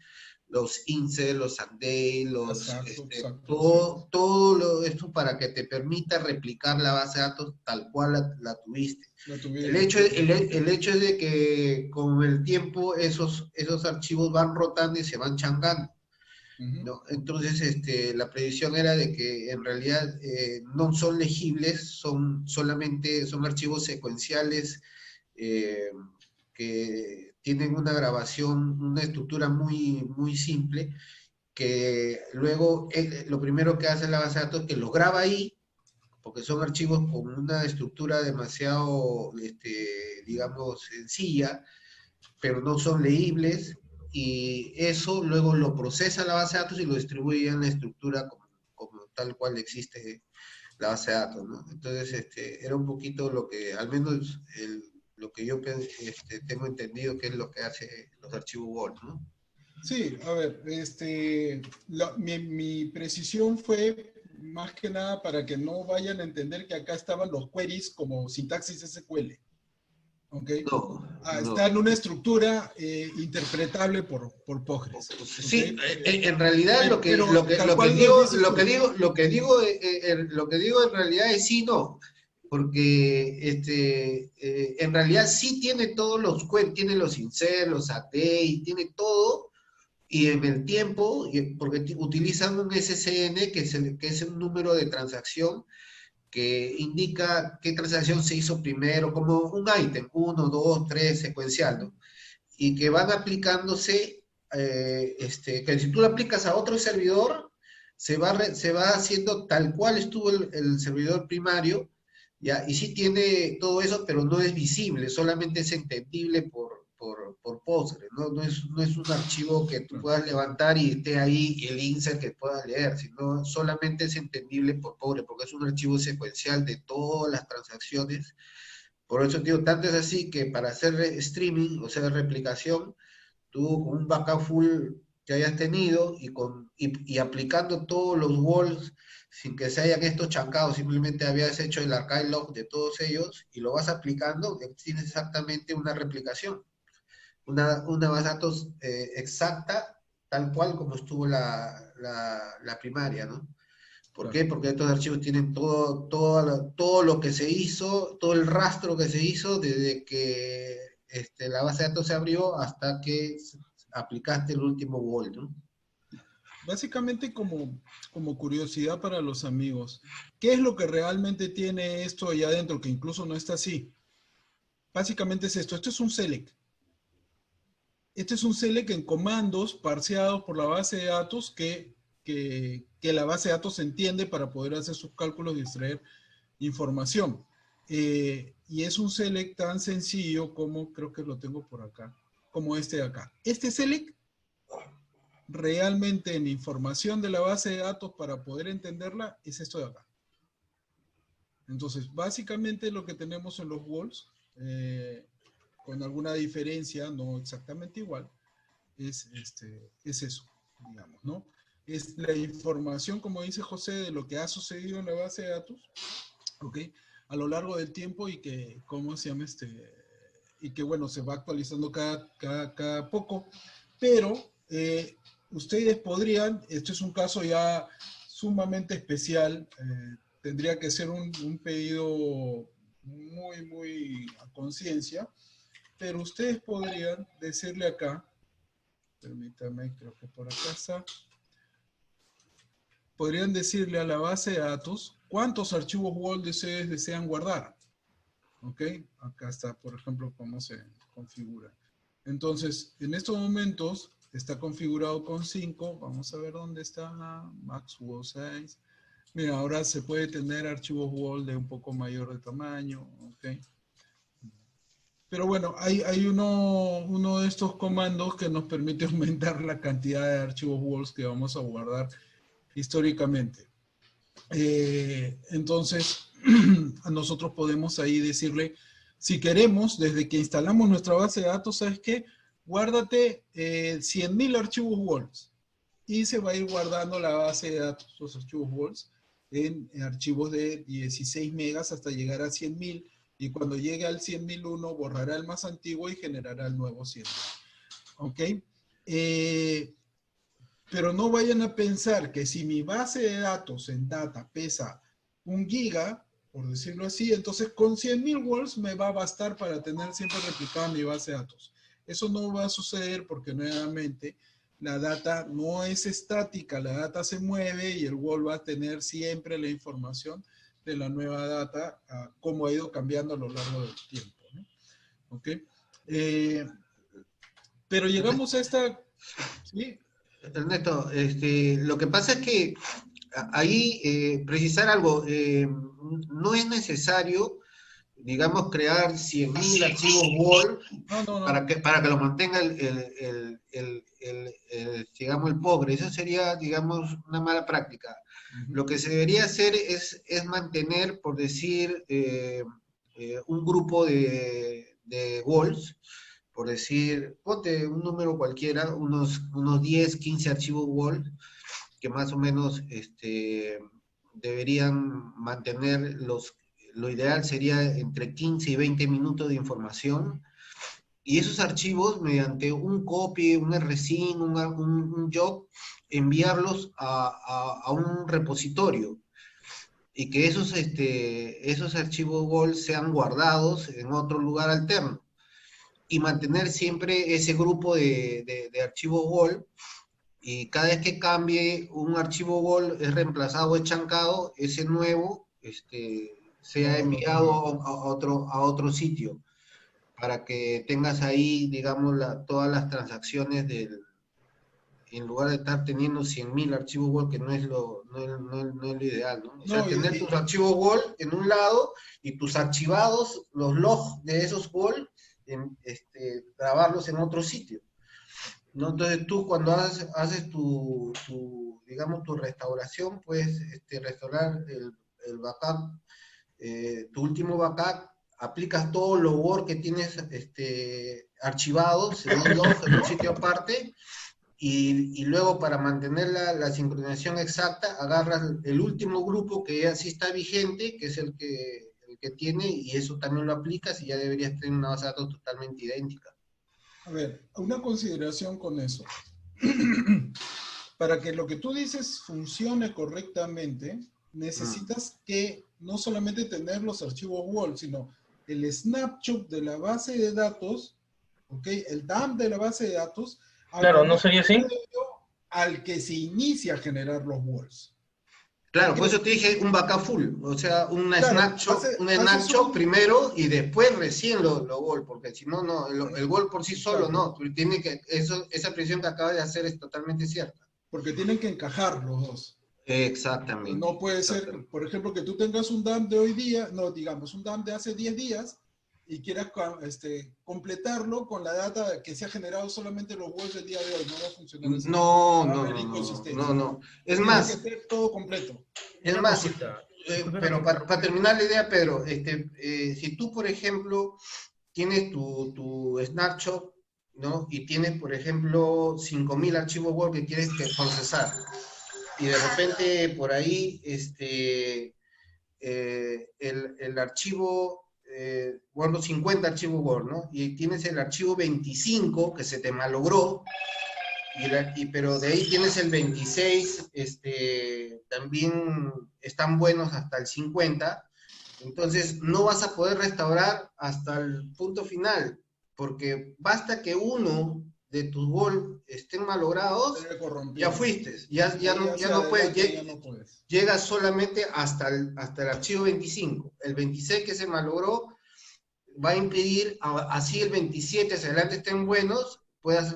los insert, los update, todo esto para que te permita replicar la base de datos tal cual la tuviste. El hecho es de que con el tiempo esos archivos van rotando y se van changando, ¿no? Entonces, la predicción era de que en realidad no son legibles, son archivos secuenciales que tienen una grabación, una estructura muy, muy simple, que luego lo primero que hace la base de datos es que los graba ahí, porque son archivos con una estructura demasiado, digamos, sencilla, pero no son leíbles, y eso luego lo procesa la base de datos y lo distribuye en la estructura como tal cual existe la base de datos, ¿no? Entonces, era un poquito lo que, al menos lo que yo tengo entendido que es lo que hace los archivos Word, ¿no? Sí, a ver, mi precisión fue más que nada para que no vayan a entender que acá estaban los queries como sintaxis SQL. ¿Ok? No, Está en no. una estructura interpretable por Postgres. Sí, ¿Ok? en realidad Pero tal cual lo dices tú. lo que digo en realidad es sí, no, porque en realidad sí tiene todos los tiene los insert, los update, tiene todo, y en el tiempo, porque utilizan un SSN que es un número de transacción que indica qué transacción se hizo primero, como un ítem, 1, 2, 3, secuencial, ¿no? Y que van aplicándose, que si tú lo aplicas a otro servidor, se va haciendo tal cual estuvo el servidor primario, ¿ya? Y sí tiene todo eso, pero no es visible, solamente es entendible por Postgres, ¿no? No es un archivo que tú puedas levantar y esté ahí el insert que puedas leer, sino solamente es entendible por Postgres, porque es un archivo secuencial de todas las transacciones. Por eso, digo, tanto es así que para hacer streaming, o sea, replicación, tú con un backup full que hayas tenido y aplicando todos los walls sin que se hayan estos chancados, simplemente habías hecho el archive log de todos ellos y lo vas aplicando, tienes exactamente una replicación, una base de datos exacta, tal cual como estuvo la primaria, ¿no? ¿Por qué? Porque estos archivos tienen todo lo que se hizo, todo el rastro que se hizo desde que la base de datos se abrió hasta que aplicaste el último wall, ¿no? Básicamente como curiosidad para los amigos, ¿qué es lo que realmente tiene esto allá adentro que incluso no está así? Básicamente es esto. Esto es un select. Este es un select en comandos parseados por la base de datos que la base de datos entiende para poder hacer sus cálculos y extraer información. Y es un select tan sencillo como, creo que lo tengo por acá, como este de acá. Este select realmente en información de la base de datos para poder entenderla es esto de acá. Entonces, básicamente lo que tenemos en los walls, con alguna diferencia, no exactamente igual, es eso, digamos, ¿no? Es la información, como dice José, de lo que ha sucedido en la base de datos, ¿ok? A lo largo del tiempo y que, ¿cómo se llama y que, bueno, se va actualizando cada poco, pero ustedes podrían, esto es un caso ya sumamente especial, tendría que ser un pedido muy a conciencia, pero ustedes podrían decirle acá, permítame, creo que por acá está, podrían decirle a la base de datos cuántos archivos Word ustedes desean guardar. ¿Ok? Acá está, por ejemplo, cómo se configura. Entonces, en estos momentos está configurado con 5. Vamos a ver dónde está Max Word 6. Mira, ahora se puede tener archivos Word de un poco mayor de tamaño. ¿Ok? Pero bueno, hay uno de estos comandos que nos permite aumentar la cantidad de archivos Word que vamos a guardar históricamente. Entonces, a nosotros podemos ahí decirle, si queremos, desde que instalamos nuestra base de datos, ¿sabes qué? Guárdate 100.000 archivos Word y se va a ir guardando la base de datos, los archivos Word, en archivos de 16 megas hasta llegar a 100.000 y cuando llegue al 100.001 borrará el más antiguo y generará el nuevo 100.000. ¿Ok? Pero no vayan a pensar que si mi base de datos en data pesa 1 giga, por decirlo así, entonces con 100.000 words me va a bastar para tener siempre replicada mi base de datos. Eso no va a suceder porque nuevamente la data no es estática, la data se mueve y el Word va a tener siempre la información de la nueva data, como ha ido cambiando a lo largo del tiempo, ¿no? ¿Ok? Pero llegamos a esta... ¿sí? Ernesto, lo que pasa es que ahí precisar algo, no es necesario, digamos, crear 100.000 archivos Word No. para que lo mantenga digamos, el pobre. Eso sería, digamos, una mala práctica. Lo que se debería hacer es mantener, por decir, un grupo de walls, por decir, ponte un número cualquiera, unos 10, 15 archivos Word, que más o menos deberían mantener lo ideal sería entre 15 y 20 minutos de información, y esos archivos, mediante un copy, un rsync, un job, enviarlos a un repositorio, y que esos archivos Word sean guardados en otro lugar alterno, y mantener siempre ese grupo de archivos Word, y cada vez que cambie un archivo Word es reemplazado o es chancado, ese nuevo sea enviado a otro sitio, para que tengas ahí, digamos, todas las transacciones en lugar de estar teniendo 100.000 archivos Word, que no es lo ideal, ¿no? O sea, tener tus archivos Word en un lado y tus archivados, los logs de esos Word, grabarlos en otro sitio, ¿no? Entonces tú cuando haces digamos, tu restauración, puedes restaurar el backup, tu último backup, aplicas todos los Word que tienes archivados en un log, en un sitio aparte, y luego para mantener la sincronización exacta, agarras el último grupo que ya sí está vigente, que es el que tiene, y eso también lo aplicas y ya deberías tener una base de datos totalmente idéntica. A ver, una consideración con eso. Para que lo que tú dices funcione correctamente, necesitas que no solamente tener los archivos Word, sino el snapshot de la base de datos, ¿ok? El dump de la base de datos. Claro, ¿no sería así? Al que se inicia a generar los Words. Claro, por eso te dije un backup full, o sea, Claro, snapshot primero y después recién lo Word, porque si no, el Word por sí solo no, tiene que, esa precisión que acabas de hacer es totalmente cierta. Porque tienen que encajar los dos. Exactamente. No puede ser, por ejemplo, que tú tengas un dump de hoy día, no, digamos, un dump de hace 10 días y quieras completarlo con la data que se ha generado solamente los Words del día de hoy. No va a funcionar así. No. Es Tiene más, que ser todo completo. Es más, pero para terminar la idea, Pedro, si tú, por ejemplo, tienes tu snapshot, ¿no? Y tienes, por ejemplo, 5.000 archivos Word que quieres procesar, y de repente por ahí el archivo, guardo 50 archivos Word, ¿no? Y tienes el archivo 25 que se te malogró, pero de ahí tienes el 26, también están buenos hasta el 50, entonces no vas a poder restaurar hasta el punto final, porque basta que uno de tus Word estén malogrados, ya fuiste, ya no puedes, llegas solamente hasta el archivo 25, el 26 que se malogró va a impedir, así el 27 hacia adelante estén buenos, puedas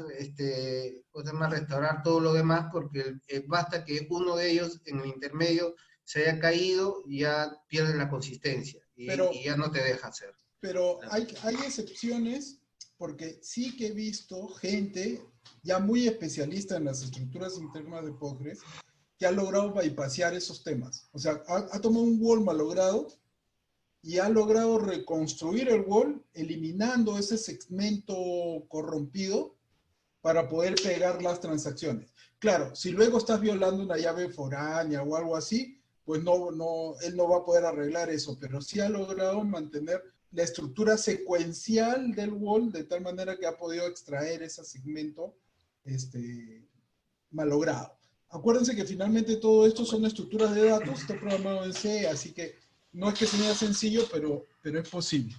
restaurar todo lo demás, porque basta que uno de ellos en el intermedio se haya caído y ya pierdes la consistencia y ya no te deja hacer. Pero hay excepciones, porque sí que he visto gente ya muy especialista en las estructuras internas de Postgres que ha logrado bypassear esos temas. O sea, ha tomado un Word malogrado y ha logrado reconstruir el Word eliminando ese segmento corrompido para poder pegar las transacciones. Claro, si luego estás violando una llave foránea o algo así, pues él no va a poder arreglar eso, pero sí ha logrado mantener la estructura secuencial del Word de tal manera que ha podido extraer ese segmento malogrado. Acuérdense que finalmente todo esto son estructuras de datos, está programado en C, así que no es que sea sencillo, pero es posible.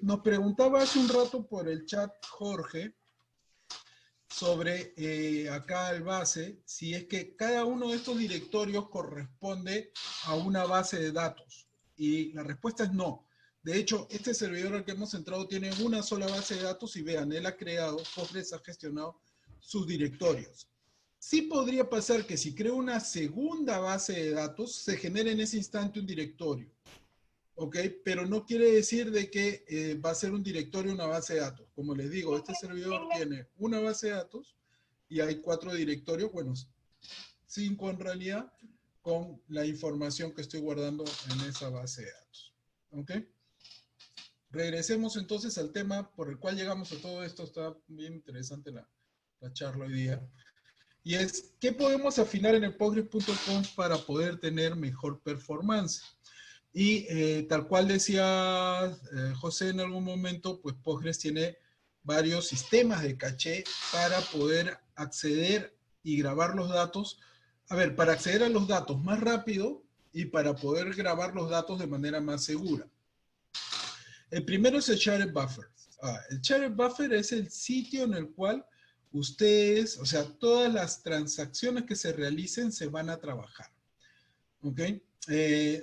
Nos preguntaba hace un rato por el chat Jorge sobre acá al base, si es que cada uno de estos directorios corresponde a una base de datos. Y la respuesta es no. De hecho, este servidor al que hemos entrado tiene una sola base de datos y vean, él ha creado, Postgres ha gestionado sus directorios. Sí podría pasar que si creo una segunda base de datos, se genere en ese instante un directorio. ¿Ok? Pero no quiere decir de que va a ser un directorio una base de datos. Como les digo, este servidor tiene una base de datos y hay 4 directorios, bueno, 5 en realidad, con la información que estoy guardando en esa base de datos. ¿Ok? Regresemos entonces al tema por el cual llegamos a todo esto. Está bien interesante la charla hoy día. Y es, ¿qué podemos afinar en el Postgres.conf para poder tener mejor performance? Y tal cual decía José en algún momento, pues Postgres tiene varios sistemas de caché para poder acceder y grabar los datos. A ver, para acceder a los datos más rápido y para poder grabar los datos de manera más segura. El primero es el Shared Buffer. El Shared Buffer es el sitio en el cual ustedes, o sea, todas las transacciones que se realicen se van a trabajar. ¿Ok?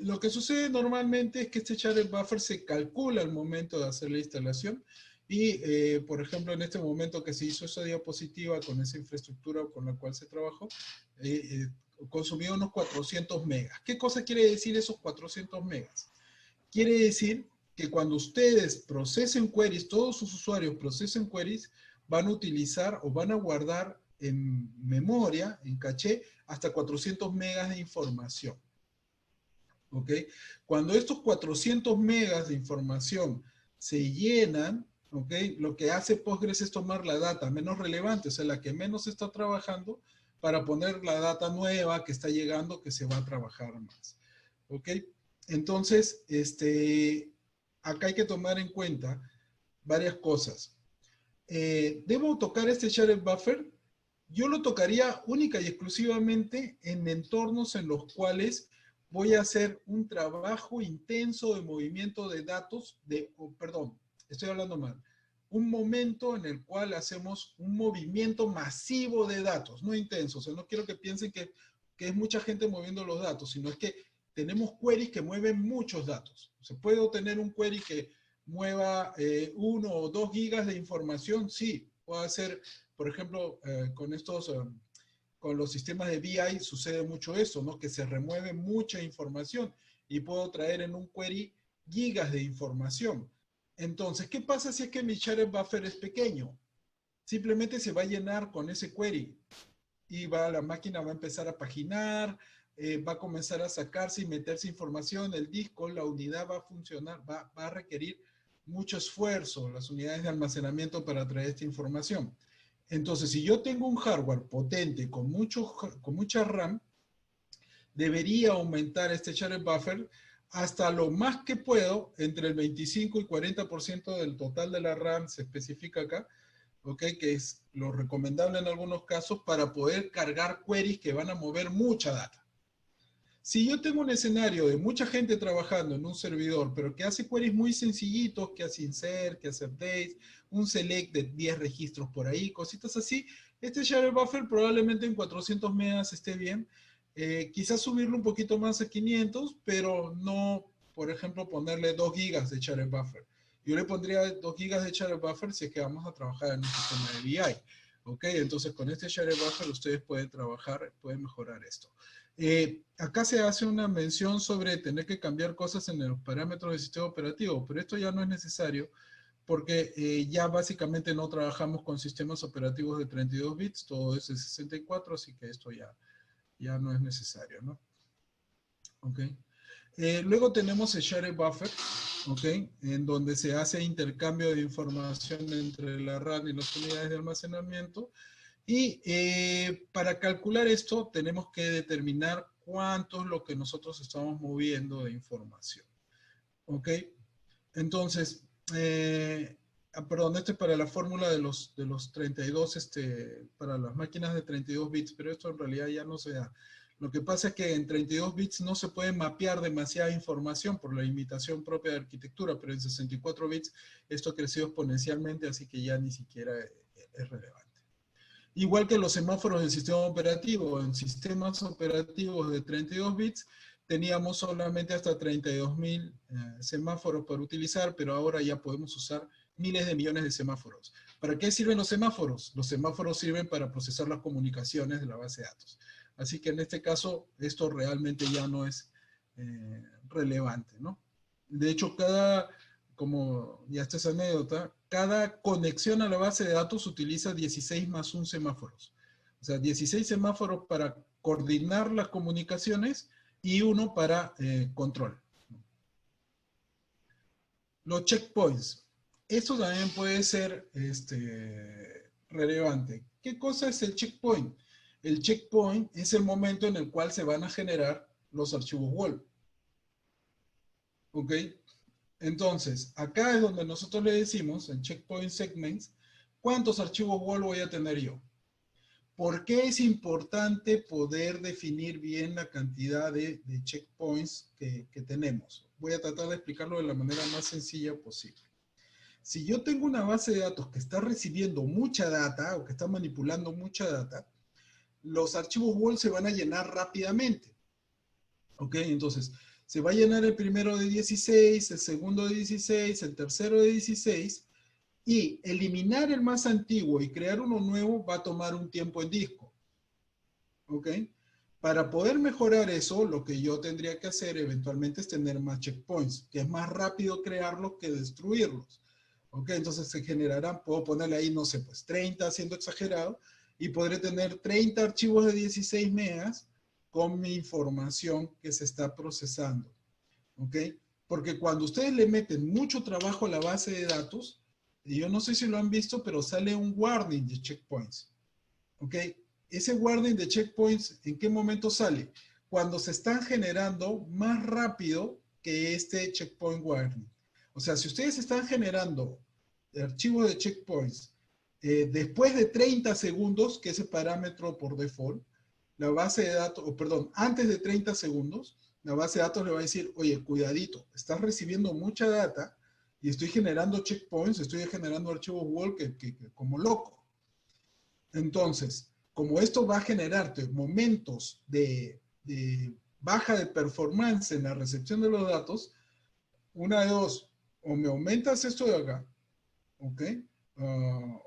Lo que sucede normalmente es que este Shared Buffer se calcula al momento de hacer la instalación y, por ejemplo, en este momento que se hizo esa diapositiva con esa infraestructura con la cual se trabajó, consumió unos 400 megas. ¿Qué cosa quiere decir esos 400 megas? Quiere decir que cuando ustedes procesen queries, todos sus usuarios procesen queries, van a utilizar o van a guardar en memoria, en caché, hasta 400 megas de información. ¿Ok? Cuando estos 400 megas de información se llenan, ¿ok? Lo que hace Postgres es tomar la data menos relevante, o sea, la que menos está trabajando, para poner la data nueva que está llegando, que se va a trabajar más. ¿Ok? Entonces, acá hay que tomar en cuenta varias cosas. ¿Debo tocar este Shared Buffer? Yo lo tocaría única y exclusivamente en entornos en los cuales voy a hacer un trabajo intenso de movimiento de datos, perdón, estoy hablando mal. Un momento en el cual hacemos un movimiento masivo de datos, no intenso. O sea, no quiero que piensen que es mucha gente moviendo los datos, sino es que tenemos queries que mueven muchos datos. ¿Se puede tener un query que mueva 1 o 2 gigas de información? Sí, puedo hacer, por ejemplo, con los sistemas de BI sucede mucho eso, ¿no? Que se remueve mucha información y puedo traer en un query gigas de información. Entonces, ¿qué pasa si es que mi shared buffer es pequeño? Simplemente se va a llenar con ese query y la máquina va a empezar a paginar, va a comenzar a sacarse y meterse información, el disco, la unidad va a funcionar, va a requerir mucho esfuerzo, las unidades de almacenamiento para traer esta información. Entonces, si yo tengo un hardware potente con mucha RAM, debería aumentar este shared buffer hasta lo más que puedo, entre el 25 y 40% del total de la RAM, se especifica acá, ¿okay? Que es lo recomendable en algunos casos para poder cargar queries que van a mover mucha data. Si yo tengo un escenario de mucha gente trabajando en un servidor, pero que hace queries muy sencillitos, que hace insert, que hace updates, un select de 10 registros por ahí, cositas así, este shared buffer probablemente en 400 megas esté bien. Quizás subirlo un poquito más a 500, pero no, por ejemplo, ponerle 2 gigas de shared buffer. Yo le pondría 2 gigas de shared buffer si es que vamos a trabajar en un sistema de BI. ¿Ok? Entonces, con este shared buffer ustedes pueden trabajar, pueden mejorar esto. Acá se hace una mención sobre tener que cambiar cosas en los parámetros del sistema operativo, pero esto ya no es necesario porque ya básicamente no trabajamos con sistemas operativos de 32 bits, todo es de 64, así que esto ya no es necesario, ¿no? Ok. Luego tenemos el shared buffer, ¿ok? En donde se hace intercambio de información entre la RAM y las unidades de almacenamiento. Y para calcular esto tenemos que determinar cuánto es lo que nosotros estamos moviendo de información. ¿Ok? Entonces, perdón, esto es para la fórmula de los 32, para las máquinas de 32 bits, pero esto en realidad ya no se da. Lo que pasa es que en 32 bits no se puede mapear demasiada información por la limitación propia de arquitectura, pero en 64 bits esto ha crecido exponencialmente, así que ya ni siquiera es relevante. Igual que los semáforos del sistema operativo, en sistemas operativos de 32 bits teníamos solamente hasta 32.000 semáforos para utilizar, pero ahora ya podemos usar miles de millones de semáforos. ¿Para qué sirven los semáforos? Los semáforos sirven para procesar las comunicaciones de la base de datos. Así que en este caso, esto realmente ya no es relevante, ¿no? De hecho, como ya esta es anécdota, cada conexión a la base de datos utiliza 16 más 1 semáforos. O sea, 16 semáforos para coordinar las comunicaciones y uno para control. Los checkpoints. Esto también puede ser relevante. ¿Qué cosa es el checkpoint? El checkpoint es el momento en el cual se van a generar los archivos WAL. ¿Ok? Entonces, acá es donde nosotros le decimos, en checkpoint segments, ¿cuántos archivos WAL voy a tener yo? ¿Por qué es importante poder definir bien la cantidad de checkpoints que tenemos? Voy a tratar de explicarlo de la manera más sencilla posible. Si yo tengo una base de datos que está recibiendo mucha data o que está manipulando mucha data, los archivos WAL se van a llenar rápidamente. ¿Ok? Entonces, se va a llenar el primero de 16, el segundo de 16, el tercero de 16, y eliminar el más antiguo y crear uno nuevo va a tomar un tiempo en disco. ¿Ok? Para poder mejorar eso, lo que yo tendría que hacer eventualmente es tener más checkpoints, que es más rápido crearlos que destruirlos. ¿Ok? Entonces se generarán, puedo ponerle ahí, no sé, pues 30, siendo exagerado, y podré tener 30 archivos de 16 megas con mi información que se está procesando. ¿Ok? Porque cuando ustedes le meten mucho trabajo a la base de datos, y yo no sé si lo han visto, pero sale un warning de checkpoints. ¿Ok? Ese warning de checkpoints, ¿en qué momento sale? Cuando se están generando más rápido que este checkpoint warning. O sea, si ustedes están generando archivos de checkpoints después de 30 segundos, que es el parámetro por default, la base de datos, o perdón, antes de 30 segundos, la base de datos le va a decir, oye, cuidadito, estás recibiendo mucha data y estoy generando checkpoints, estoy generando archivos WAL como loco. Entonces, como esto va a generarte momentos de baja de performance en la recepción de los datos, una de dos, o me aumentas esto de acá, ¿ok?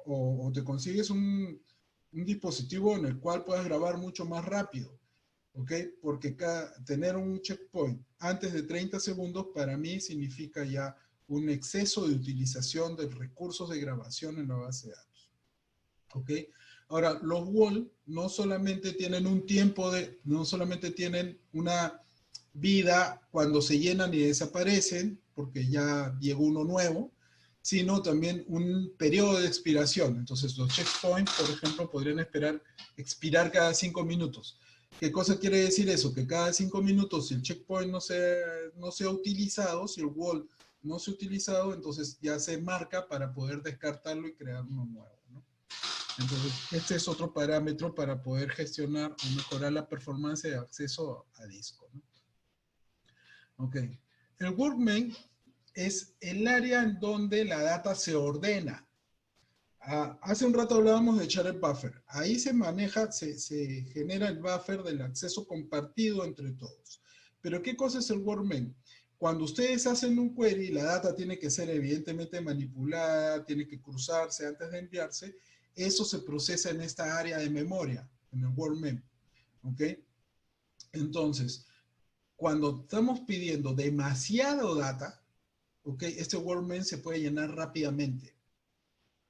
O te consigues un dispositivo en el cual puedas grabar mucho más rápido, ¿ok? Porque tener un checkpoint antes de 30 segundos para mí significa ya un exceso de utilización de recursos de grabación en la base de datos, ¿ok? Ahora, los WAL no solamente tienen un tiempo no solamente tienen una vida cuando se llenan y desaparecen, porque ya llegó uno nuevo, sino también un periodo de expiración. Entonces, los checkpoints, por ejemplo, podrían expirar cada 5 minutos. ¿Qué cosa quiere decir eso? Que cada 5 minutos, si el checkpoint no se ha utilizado, si el WAL no se ha utilizado, entonces ya se marca para poder descartarlo y crear uno nuevo, ¿no? Entonces, este es otro parámetro para poder gestionar o mejorar la performance de acceso a disco, ¿no? Ok. El workmain es el área en donde la data se ordena. Hace un rato hablábamos de echar el buffer. Ahí se maneja, se genera el buffer del acceso compartido entre todos. Pero ¿qué cosa es el workmain? Cuando ustedes hacen un query, la data tiene que ser evidentemente manipulada, tiene que cruzarse antes de enviarse. Eso se procesa en esta área de memoria, en el workmain. ¿Ok? Entonces, cuando estamos pidiendo demasiado data, ¿ok? Este workmain se puede llenar rápidamente.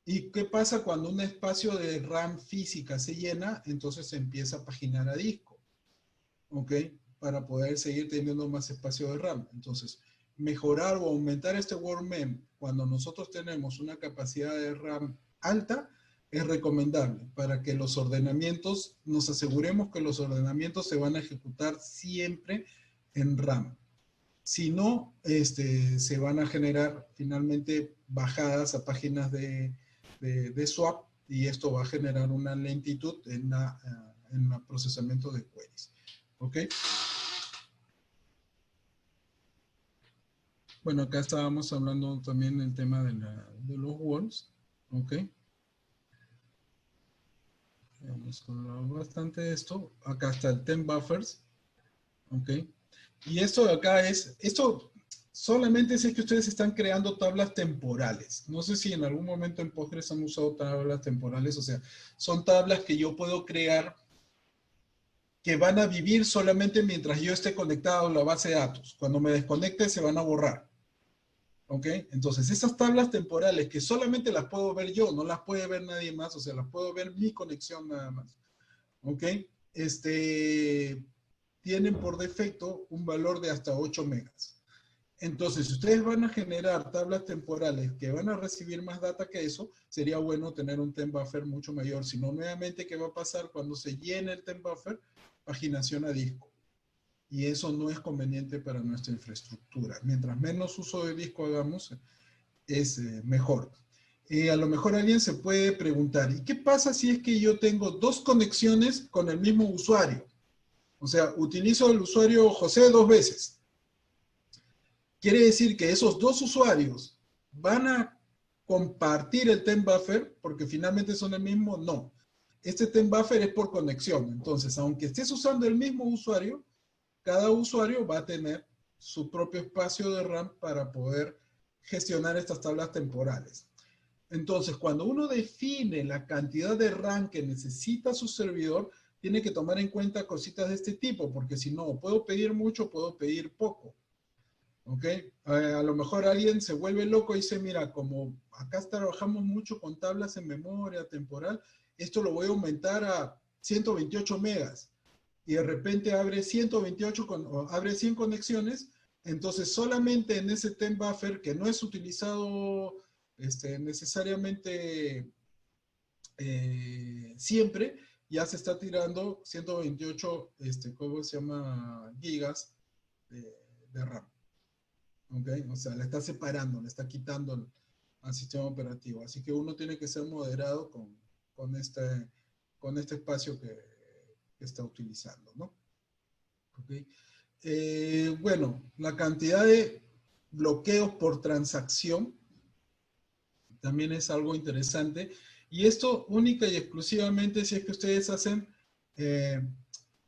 ¿Y qué pasa cuando un espacio de RAM física se llena? Entonces se empieza a paginar a disco, ¿ok? Para poder seguir teniendo más espacio de RAM. Entonces, mejorar o aumentar este workmain cuando nosotros tenemos una capacidad de RAM alta es recomendable para que los ordenamientos, nos aseguremos que los ordenamientos se van a ejecutar siempre en RAM. Si no, se van a generar finalmente bajadas a páginas de swap y esto va a generar una lentitud en el procesamiento de queries. ¿Ok? Bueno, acá estábamos hablando también del tema de los WALs. ¿Ok? Hemos hablado bastante de esto. Acá está el 10 buffers. ¿Ok? Y esto de acá esto solamente si es que ustedes están creando tablas temporales. No sé si en algún momento en Postgres han usado tablas temporales, o sea, son tablas que yo puedo crear que van a vivir solamente mientras yo esté conectado a la base de datos. Cuando me desconecte se van a borrar. ¿Ok? Entonces, esas tablas temporales que solamente las puedo ver yo, no las puede ver nadie más, o sea, las puedo ver mi conexión nada más. ¿Ok? Tienen por defecto un valor de hasta 8 megas. Entonces, si ustedes van a generar tablas temporales que van a recibir más data que eso, sería bueno tener un time buffer mucho mayor. Si no, nuevamente, ¿qué va a pasar cuando se llene el time buffer? Paginación a disco. Y eso no es conveniente para nuestra infraestructura. Mientras menos uso de disco hagamos, es mejor. A lo mejor alguien se puede preguntar, ¿y qué pasa si es que yo tengo dos conexiones con el mismo usuario? O sea, utilizo el usuario José 2 veces. Quiere decir que esos dos usuarios van a compartir el time buffer porque finalmente son el mismo. No. Este time buffer es por conexión. Entonces, aunque estés usando el mismo usuario, cada usuario va a tener su propio espacio de RAM para poder gestionar estas tablas temporales. Entonces, cuando uno define la cantidad de RAM que necesita su servidor, tiene que tomar en cuenta cositas de este tipo, porque si no, puedo pedir mucho, puedo pedir poco. ¿Ok? A lo mejor alguien se vuelve loco y dice, mira, como acá trabajamos mucho con tablas en memoria temporal, esto lo voy a aumentar a 128 megas. Y de repente abre 128, abre 100 conexiones, entonces solamente en ese time buffer que no es utilizado necesariamente siempre, ya se está tirando 128, ¿cómo se llama? Gigas de RAM. ¿Okay? O sea, le está separando, le está quitando al sistema operativo. Así que uno tiene que ser moderado con este espacio que está utilizando, ¿no? ¿Okay? Bueno, la cantidad de bloqueos por transacción también es algo interesante. Y esto única y exclusivamente si es que ustedes hacen, este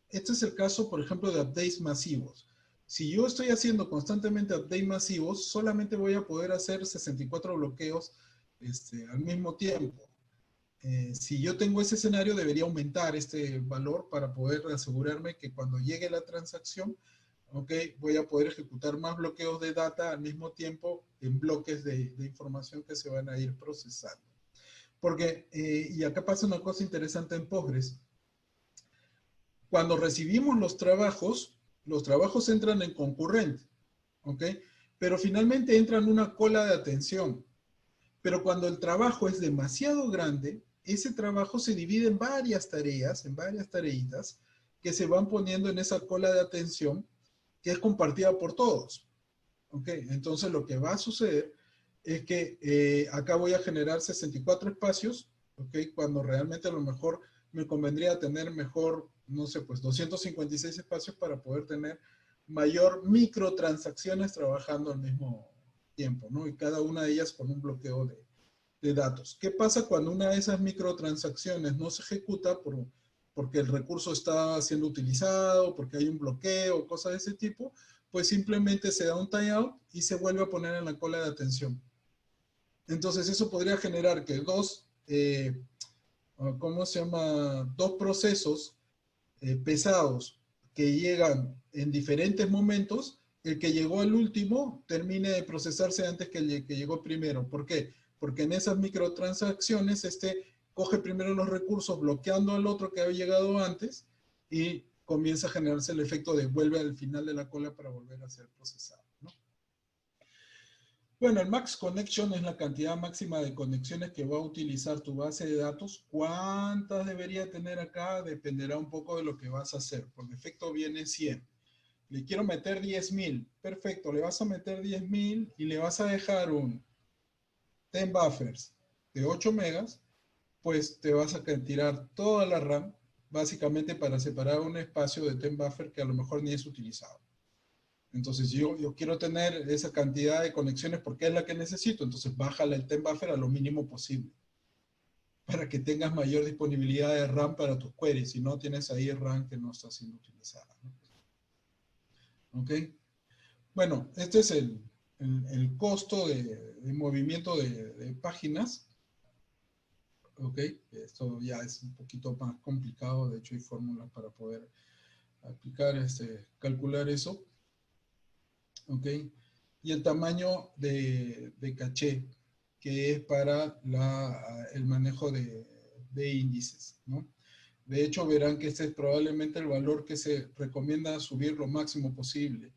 es el caso, por ejemplo, de updates masivos. Si yo estoy haciendo constantemente updates masivos, solamente voy a poder hacer 64 bloqueos al mismo tiempo. Si yo tengo ese escenario, debería aumentar este valor para poder asegurarme que cuando llegue la transacción, okay, voy a poder ejecutar más bloqueos de data al mismo tiempo en bloques de información que se van a ir procesando. Porque, y acá pasa una cosa interesante en Postgres. Cuando recibimos los trabajos entran en concurrente, ¿ok? Pero finalmente entran en una cola de atención. Pero cuando el trabajo es demasiado grande, ese trabajo se divide en varias tareas, en varias tareitas, que se van poniendo en esa cola de atención que es compartida por todos. ¿Ok? Entonces lo que va a suceder es que acá voy a generar 64 espacios, ¿ok? Cuando realmente a lo mejor me convendría tener mejor, no sé, pues 256 espacios para poder tener mayor microtransacciones trabajando al mismo tiempo, ¿no? Y cada una de ellas con un bloqueo de datos. ¿Qué pasa cuando una de esas microtransacciones no se ejecuta porque el recurso está siendo utilizado, porque hay un bloqueo, cosas de ese tipo? Pues simplemente se da un timeout y se vuelve a poner en la cola de atención. Entonces eso podría generar que dos procesos pesados que llegan en diferentes momentos, el que llegó al último termine de procesarse antes que el que llegó primero. ¿Por qué? Porque en esas microtransacciones coge primero los recursos bloqueando al otro que había llegado antes y comienza a generarse el efecto de vuelve al final de la cola para volver a ser procesado, ¿no? Bueno, el max connection es la cantidad máxima de conexiones que va a utilizar tu base de datos. ¿Cuántas debería tener acá? Dependerá un poco de lo que vas a hacer. Por defecto viene 100. Le quiero meter 10.000. Perfecto, le vas a meter 10.000 y le vas a dejar un 10 buffers de 8 megas, pues te vas a tirar toda la RAM, básicamente para separar un espacio de 10 buffer que a lo mejor ni es utilizado. Entonces yo quiero tener esa cantidad de conexiones porque es la que necesito, entonces bájala el 10 buffer a lo mínimo posible para que tengas mayor disponibilidad de RAM para tus queries, si no tienes ahí RAM que no está siendo utilizada, ¿no? ¿Ok? Bueno, este es el costo de movimiento de páginas. Ok, esto ya es un poquito más complicado, de hecho hay fórmulas para poder aplicar, calcular eso. Ok, y el tamaño de caché, que es para el manejo de índices, ¿no? De hecho, verán que este es probablemente el valor que se recomienda subir lo máximo posible,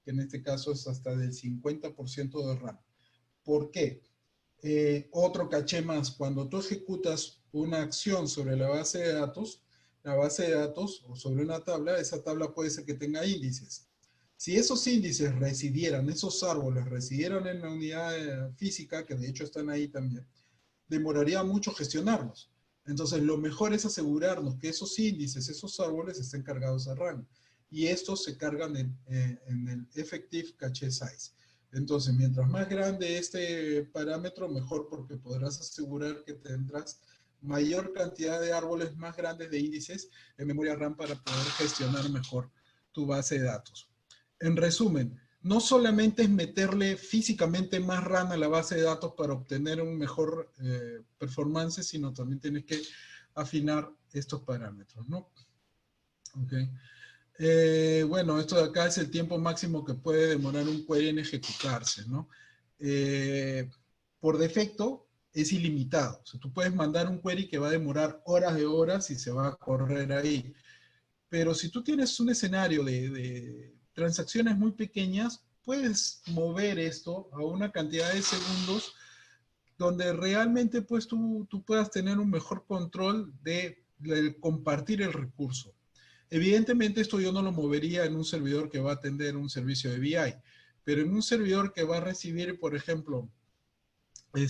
que en este caso es hasta del 50% de RAM. ¿Por qué? Otro caché más, cuando tú ejecutas una acción sobre la base de datos o sobre una tabla, esa tabla puede ser que tenga índices. Si esos índices residieran, esos árboles residieran en la unidad física, que de hecho están ahí también, demoraría mucho gestionarlos. Entonces, lo mejor es asegurarnos que esos índices, esos árboles estén cargados a RAM. Y estos se cargan en el Effective Cache Size. Entonces, mientras más grande este parámetro, mejor, porque podrás asegurar que tendrás mayor cantidad de árboles más grandes de índices en memoria RAM para poder gestionar mejor tu base de datos. En resumen, no solamente es meterle físicamente más RAM a la base de datos para obtener un mejor performance, sino también tienes que afinar estos parámetros, ¿no? Ok. Bueno, esto de acá es el tiempo máximo que puede demorar un query en ejecutarse, ¿no? Por defecto es ilimitado. O sea, tú puedes mandar un query que va a demorar horas de horas y se va a correr ahí. Pero si tú tienes un escenario de transacciones muy pequeñas, puedes mover esto a una cantidad de segundos donde realmente pues tú puedas tener un mejor control de compartir el recurso. Evidentemente esto yo no lo movería en un servidor que va a atender un servicio de BI, pero en un servidor que va a recibir, por ejemplo, va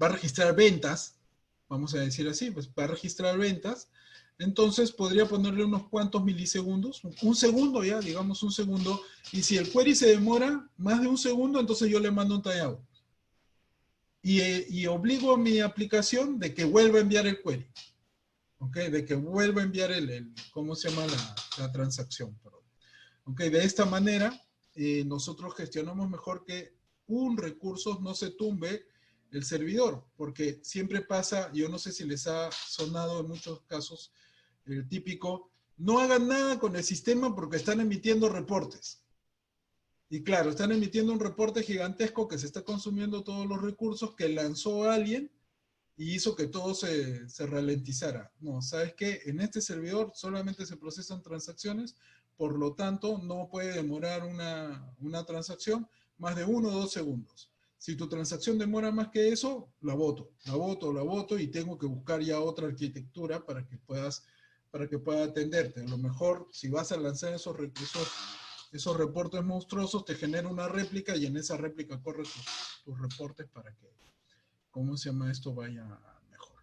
a registrar ventas, vamos a decir así, pues va a registrar ventas, entonces podría ponerle unos cuantos milisegundos, un segundo ya, digamos un segundo, y si el query se demora más de un segundo, entonces yo le mando un timeout. Y obligo a mi aplicación de que vuelva a enviar el query. ¿Ok? De que vuelva a enviar ¿cómo se llama la transacción? Perdón. ¿Ok? De esta manera, nosotros gestionamos mejor que un recurso no se tumbe el servidor, porque siempre pasa, yo no sé si les ha sonado en muchos casos, el típico, no hagan nada con el sistema porque están emitiendo reportes. Y claro, están emitiendo un reporte gigantesco que se está consumiendo todos los recursos que lanzó alguien y hizo que todo se ralentizara. No, ¿sabes qué? En este servidor solamente se procesan transacciones, por lo tanto no puede demorar una transacción más de 1 o 2 segundos. Si tu transacción demora más que eso, la voto y tengo que buscar ya otra arquitectura para que pueda atenderte. A lo mejor, si vas a lanzar esos reportes monstruosos, te genera una réplica y en esa réplica corre tus reportes para que, ¿cómo se llama esto? Vaya mejor.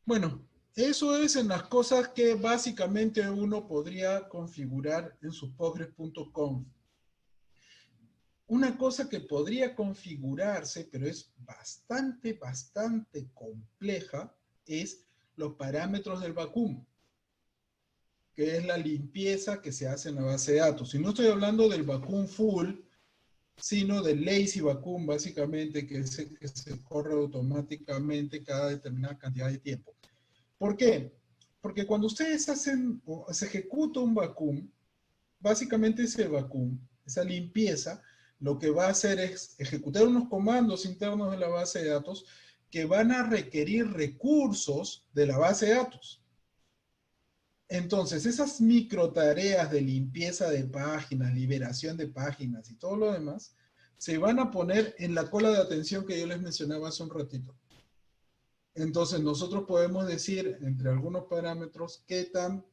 Bueno, eso es en las cosas que básicamente uno podría configurar en su postgres.conf. Una cosa que podría configurarse, pero es bastante compleja, es los parámetros del vacuum, que es la limpieza que se hace en la base de datos. Y no estoy hablando del vacuum full, sino del lazy vacuum, básicamente, que se corre automáticamente cada determinada cantidad de tiempo. ¿Por qué? Porque cuando ustedes hacen o se ejecuta un vacuum, básicamente ese vacuum, esa limpieza, lo que va a hacer es ejecutar unos comandos internos de la base de datos que van a requerir recursos de la base de datos. Entonces, esas micro tareas de limpieza de páginas, liberación de páginas y todo lo demás, se van a poner en la cola de atención que yo les mencionaba hace un ratito. Entonces, nosotros podemos decir, entre algunos parámetros, qué tan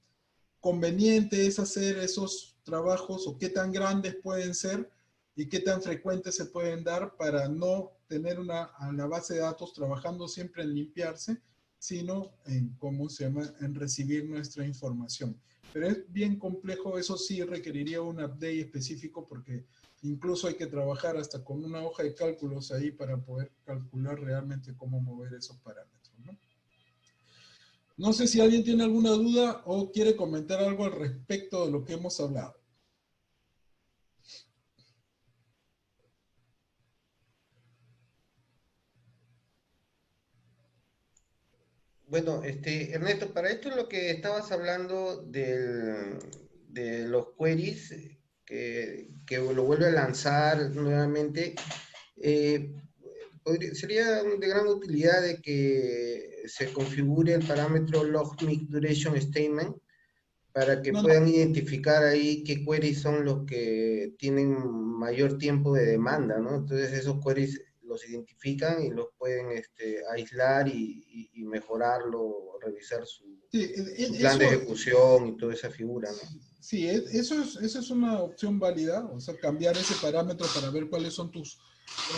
conveniente es hacer esos trabajos o qué tan grandes pueden ser y qué tan frecuentes se pueden dar para no tener a la base de datos trabajando siempre en limpiarse, sino en, ¿cómo se llama?, en recibir nuestra información. Pero es bien complejo, eso sí requeriría un update específico porque incluso hay que trabajar hasta con una hoja de cálculos ahí para poder calcular realmente cómo mover esos parámetros, ¿no? No sé si alguien tiene alguna duda o quiere comentar algo al respecto de lo que hemos hablado. Bueno, Ernesto, para esto es lo que estabas hablando de los queries, que lo vuelve a lanzar nuevamente. eh, Sería de gran utilidad de que se configure el parámetro log_mik duration statement para que No, no, puedan identificar ahí qué queries son los que tienen mayor tiempo de demanda, ¿no? Entonces esos queries los identifican y los pueden aislar y mejorarlo, revisar sí, su plan de eso, ejecución y toda esa figura, ¿no? sí, eso es una opción válida, o sea, cambiar ese parámetro para ver cuáles son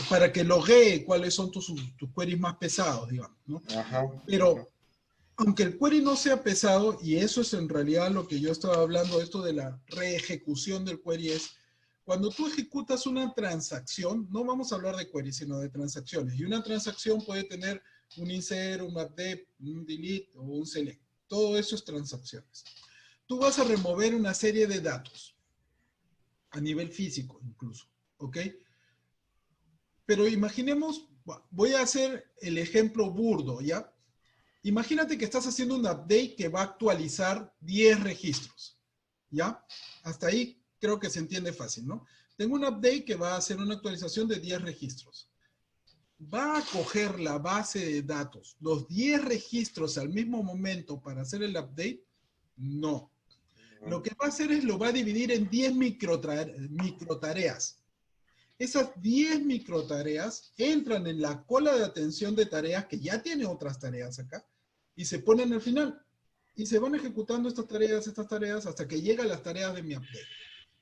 para que loguee cuáles son tus queries más pesados, digamos, ¿no? Ajá, ajá. Pero aunque el query no sea pesado, y eso es en realidad lo que yo estaba hablando, esto de la reejecución del query es, cuando tú ejecutas una transacción, no vamos a hablar de query, sino de transacciones, y una transacción puede tener un insert, un update, un delete o un select. Todo eso es transacciones. Tú vas a remover una serie de datos, a nivel físico incluso, ¿ok? Pero imaginemos, voy a hacer el ejemplo burdo, ¿ya? Imagínate que estás haciendo un update que va a actualizar 10 registros, ¿ya? Hasta ahí creo que se entiende fácil, ¿no? Tengo un update que va a hacer una actualización de 10 registros. ¿Va a coger la base de datos, los 10 registros al mismo momento para hacer el update? No. Lo que va a hacer es lo va a dividir en 10 microtareas. Esas 10 microtareas entran en la cola de atención de tareas que ya tiene otras tareas acá y se ponen al final. Y se van ejecutando estas tareas hasta que llegan las tareas de mi update.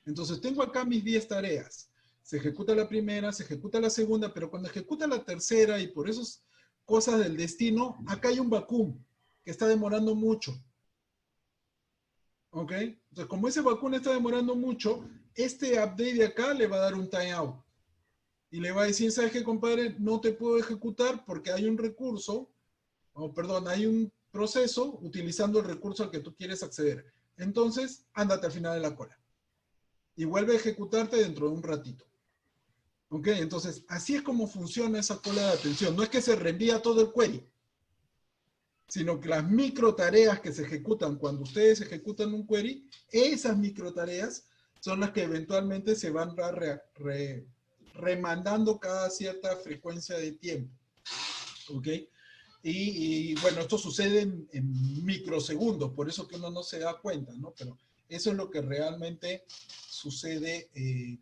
Entonces tengo acá mis 10 tareas. Se ejecuta la primera, se ejecuta la segunda, pero cuando ejecuta la tercera y por esas cosas del destino, acá hay un vacuum que está demorando mucho. ¿Ok? Entonces como ese vacuum está demorando mucho, este update de acá le va a dar un timeout. Y le va a decir, ¿sabes qué, compadre? No te puedo ejecutar porque hay un recurso, o perdón, hay un proceso utilizando el recurso al que tú quieres acceder. Entonces, ándate al final de la cola. Y vuelve a ejecutarte dentro de un ratito. ¿Ok? Entonces, así es como funciona esa cola de atención. No es que se reenvía todo el query, sino que las micro tareas que se ejecutan cuando ustedes ejecutan un query, esas micro tareas son las que eventualmente se van a remandando cada cierta frecuencia de tiempo. ¿Ok? Bueno, esto sucede en microsegundos, por eso que uno no se da cuenta, ¿no? Pero eso es lo que realmente sucede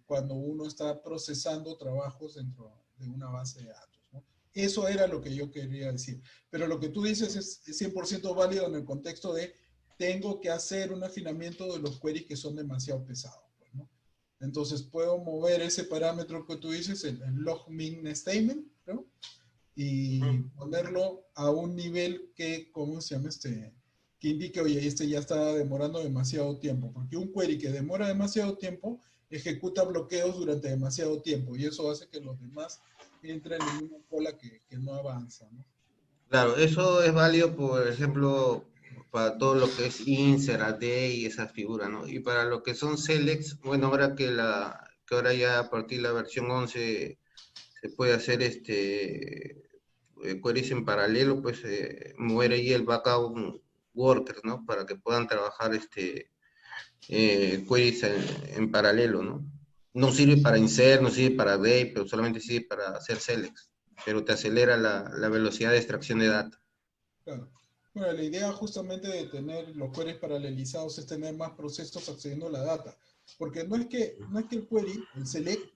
cuando uno está procesando trabajos dentro de una base de datos, ¿no? Eso era lo que yo quería decir. Pero lo que tú dices es 100% válido en el contexto de tengo que hacer un afinamiento de los queries que son demasiado pesados, pues, ¿no? Entonces puedo mover ese parámetro que tú dices, el log_min statement, ¿no? Y ponerlo a un nivel que, ¿cómo se llama que indique, oye, este ya está demorando demasiado tiempo, porque un query que demora demasiado tiempo ejecuta bloqueos durante demasiado tiempo y eso hace que los demás entren en una cola que no avanza, ¿no? Claro, eso es válido, por ejemplo, para todo lo que es insert, array y esas figuras, ¿no? Y para lo que son selects, bueno, ahora que ahora ya a partir de la versión 11 se puede hacer queries en paralelo, pues mover ahí el backup worker, ¿no? Para que puedan trabajar queries en paralelo, ¿no? No sirve para insert, no sirve para array, pero solamente sirve para hacer selects, pero te acelera la velocidad de extracción de datos. Claro. Bueno, la idea justamente de tener los queries paralelizados es tener más procesos accediendo a la data, porque no es que el query, el select,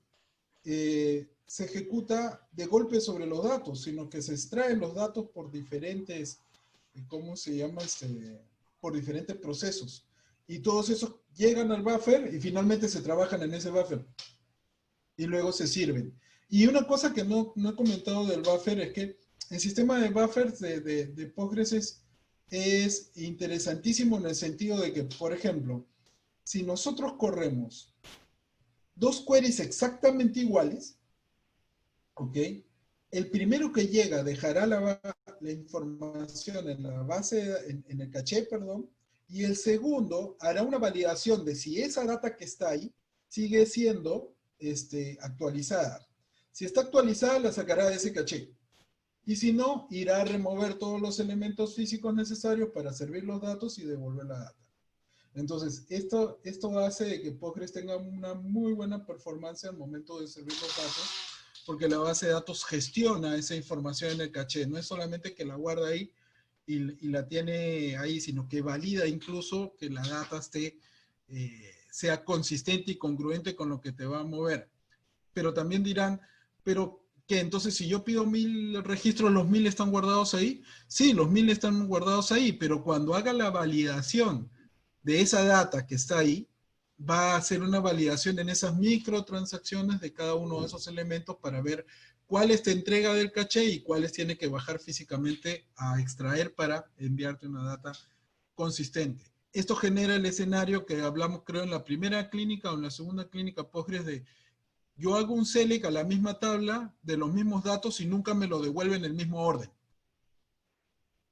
se ejecuta de golpe sobre los datos, sino que se extraen los datos por diferentes, ¿cómo se llama? Por diferentes procesos. Y todos esos llegan al buffer y finalmente se trabajan en ese buffer. Y luego se sirven. Y una cosa que no he comentado del buffer es que el sistema de buffers de Postgres es interesantísimo en el sentido de que, por ejemplo, si nosotros corremos dos queries exactamente iguales, ¿ok? El primero que llega dejará la información en la base, en el caché, perdón, y el segundo hará una validación de si esa data que está ahí sigue siendo actualizada. Si está actualizada, la sacará de ese caché. Y si no, irá a remover todos los elementos físicos necesarios para servir los datos y devolver la data. Entonces, esto hace de que Postgres tenga una muy buena performance al momento de servir los datos, porque la base de datos gestiona esa información en el caché. No es solamente que la guarda ahí y la tiene ahí, sino que valida incluso que la data sea consistente y congruente con lo que te va a mover. Pero también dirán, pero ¿qué? Entonces, si yo pido 1000 registros, ¿los 1000 están guardados ahí? Sí, los 1000 están guardados ahí, pero cuando haga la validación de esa data que está ahí, va a hacer una validación en esas microtransacciones de cada uno de esos elementos para ver cuáles te entrega del caché y cuáles tiene que bajar físicamente a extraer para enviarte una data consistente. Esto genera el escenario que hablamos, creo, en la primera clínica o en la segunda clínica Postgres de yo hago un select a la misma tabla de los mismos datos y nunca me lo devuelve en el mismo orden.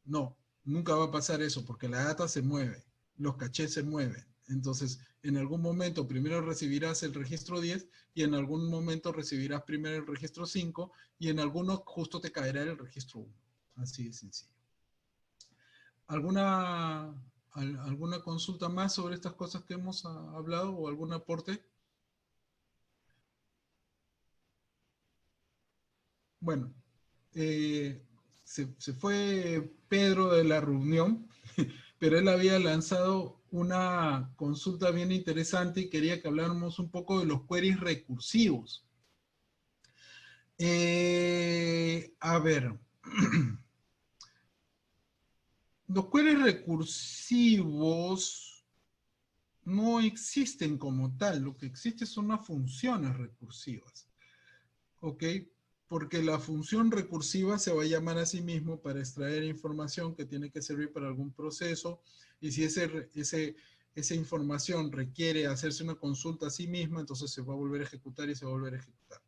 No, nunca va a pasar eso porque la data se mueve, los cachés se mueven. Entonces, en algún momento primero recibirás el registro 10 y en algún momento recibirás primero el registro 5 y en alguno justo te caerá el registro 1. Así de sencillo. ¿Alguna consulta más sobre estas cosas que hemos hablado o algún aporte? Bueno, se fue Pedro de la reunión, pero él había lanzado una consulta bien interesante y quería que habláramos un poco de los queries recursivos. A ver, los queries recursivos no existen como tal, lo que existe son las funciones recursivas, ¿ok? Porque la función recursiva se va a llamar a sí mismo para extraer información que tiene que servir para algún proceso, y si esa información requiere hacerse una consulta a sí misma, entonces se va a volver a ejecutar y se va a volver a ejecutar.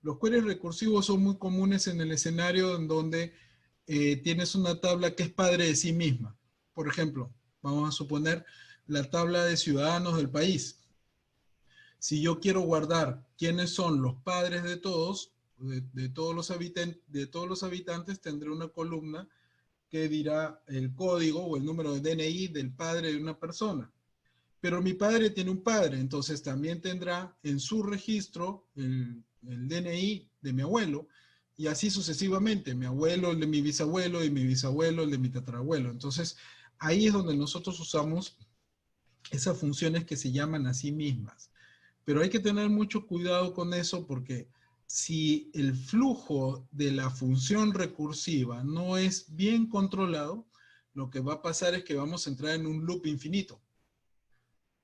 Los queries recursivos son muy comunes en el escenario en donde tienes una tabla que es padre de sí misma. Por ejemplo, vamos a suponer la tabla de ciudadanos del país. Si yo quiero guardar quiénes son los padres de todos, de todos los habitantes, tendré una columna que dirá el código o el número de DNI del padre de una persona. Pero mi padre tiene un padre, entonces también tendrá en su registro el DNI de mi abuelo, y así sucesivamente, mi abuelo, el de mi bisabuelo, y mi bisabuelo, el de mi tatarabuelo. Entonces, ahí es donde nosotros usamos esas funciones que se llaman a sí mismas. Pero hay que tener mucho cuidado con eso porque si el flujo de la función recursiva no es bien controlado, lo que va a pasar es que vamos a entrar en un loop infinito.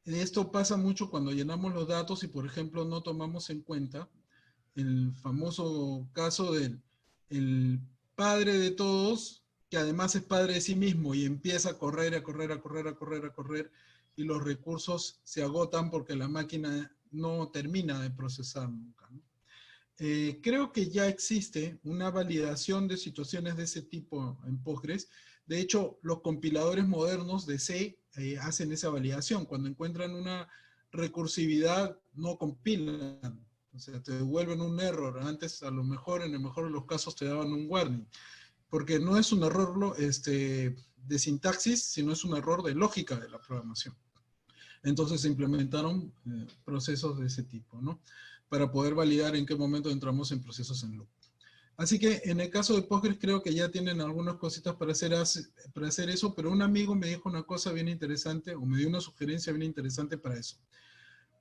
Esto pasa mucho cuando llenamos los datos y, por ejemplo, no tomamos en cuenta el famoso caso del el padre de todos, que además es padre de sí mismo y empieza a correr, a correr, a correr, a correr, a correr, y los recursos se agotan porque la máquina no termina de procesar nunca, ¿no? Creo que ya existe una validación de situaciones de ese tipo en Postgres. De hecho, los compiladores modernos de C hacen esa validación. Cuando encuentran una recursividad, no compilan. O sea, te devuelven un error. Antes, a lo mejor, en el mejor de los casos, te daban un warning. Porque no es un error de sintaxis, sino es un error de lógica de la programación. Entonces se implementaron procesos de ese tipo, ¿no? Para poder validar en qué momento entramos en procesos en loop. Así que en el caso de Postgres creo que ya tienen algunas cositas para hacer eso, pero un amigo me dijo una cosa bien interesante, o me dio una sugerencia bien interesante para eso.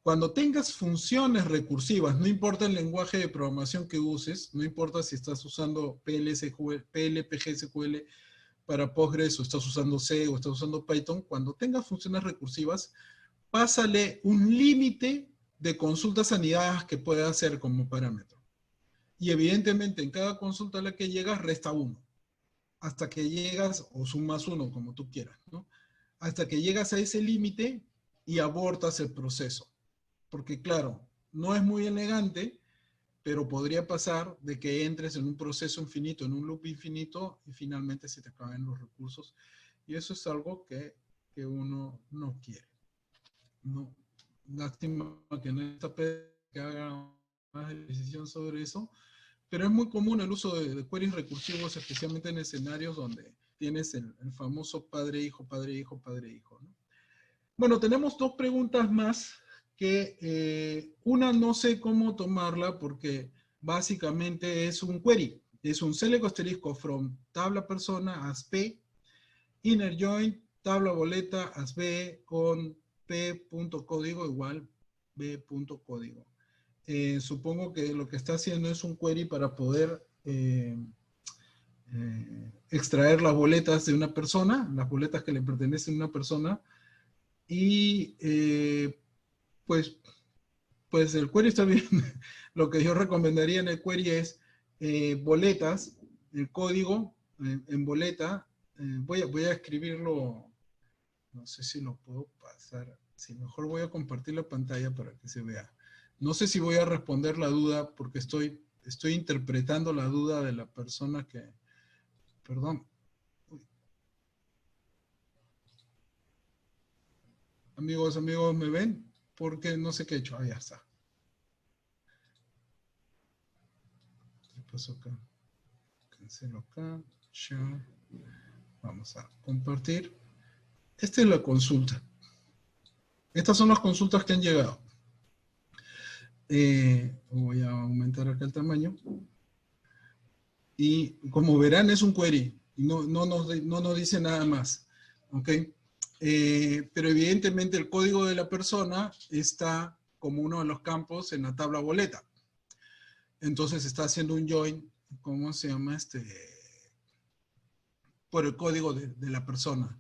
Cuando tengas funciones recursivas, no importa el lenguaje de programación que uses, no importa si estás usando PLPGSQL para Postgres, o estás usando C, o estás usando Python, cuando tengas funciones recursivas, pásale un límite de consultas anidadas que pueda hacer como parámetro. Y evidentemente en cada consulta a la que llegas resta 1. Hasta que llegas, o sumas 1, como tú quieras, ¿no? Hasta que llegas a ese límite y abortas el proceso. Porque claro, no es muy elegante, pero podría pasar de que entres en un proceso infinito, en un loop infinito, y finalmente se te acaben los recursos. Y eso es algo que uno no quiere. No, lástima que no está que haga más decisión sobre eso, pero es muy común el uso de queries recursivos, especialmente en escenarios donde tienes el famoso padre-hijo, padre-hijo, padre-hijo, ¿no? Bueno, tenemos dos preguntas más que una no sé cómo tomarla porque básicamente es un query. Es un select asterisco from tabla persona as P, inner join, tabla boleta as B con P.código igual B.código. Supongo que lo que está haciendo es un query para poder extraer las boletas de una persona, las boletas que le pertenecen a una persona, y pues el query está bien. Lo que yo recomendaría en el query es boletas, el código en boleta. Voy a escribirlo, no sé si lo puedo pasar. Sí, mejor voy a compartir la pantalla para que se vea. No sé si voy a responder la duda porque estoy interpretando la duda de la persona que... Perdón. Uy. Amigos, ¿me ven? Porque no sé qué he hecho. Ah, ya está. ¿Qué pasó acá? Cancelo acá. Share. Vamos a compartir. Esta es la consulta. Estas son las consultas que han llegado. Voy a aumentar acá el tamaño. Y como verán es un query. No nos dice nada más. ¿Ok? Pero evidentemente el código de la persona está como uno de los campos en la tabla boleta. Entonces está haciendo un join, ¿cómo se llama? Por el código de la persona.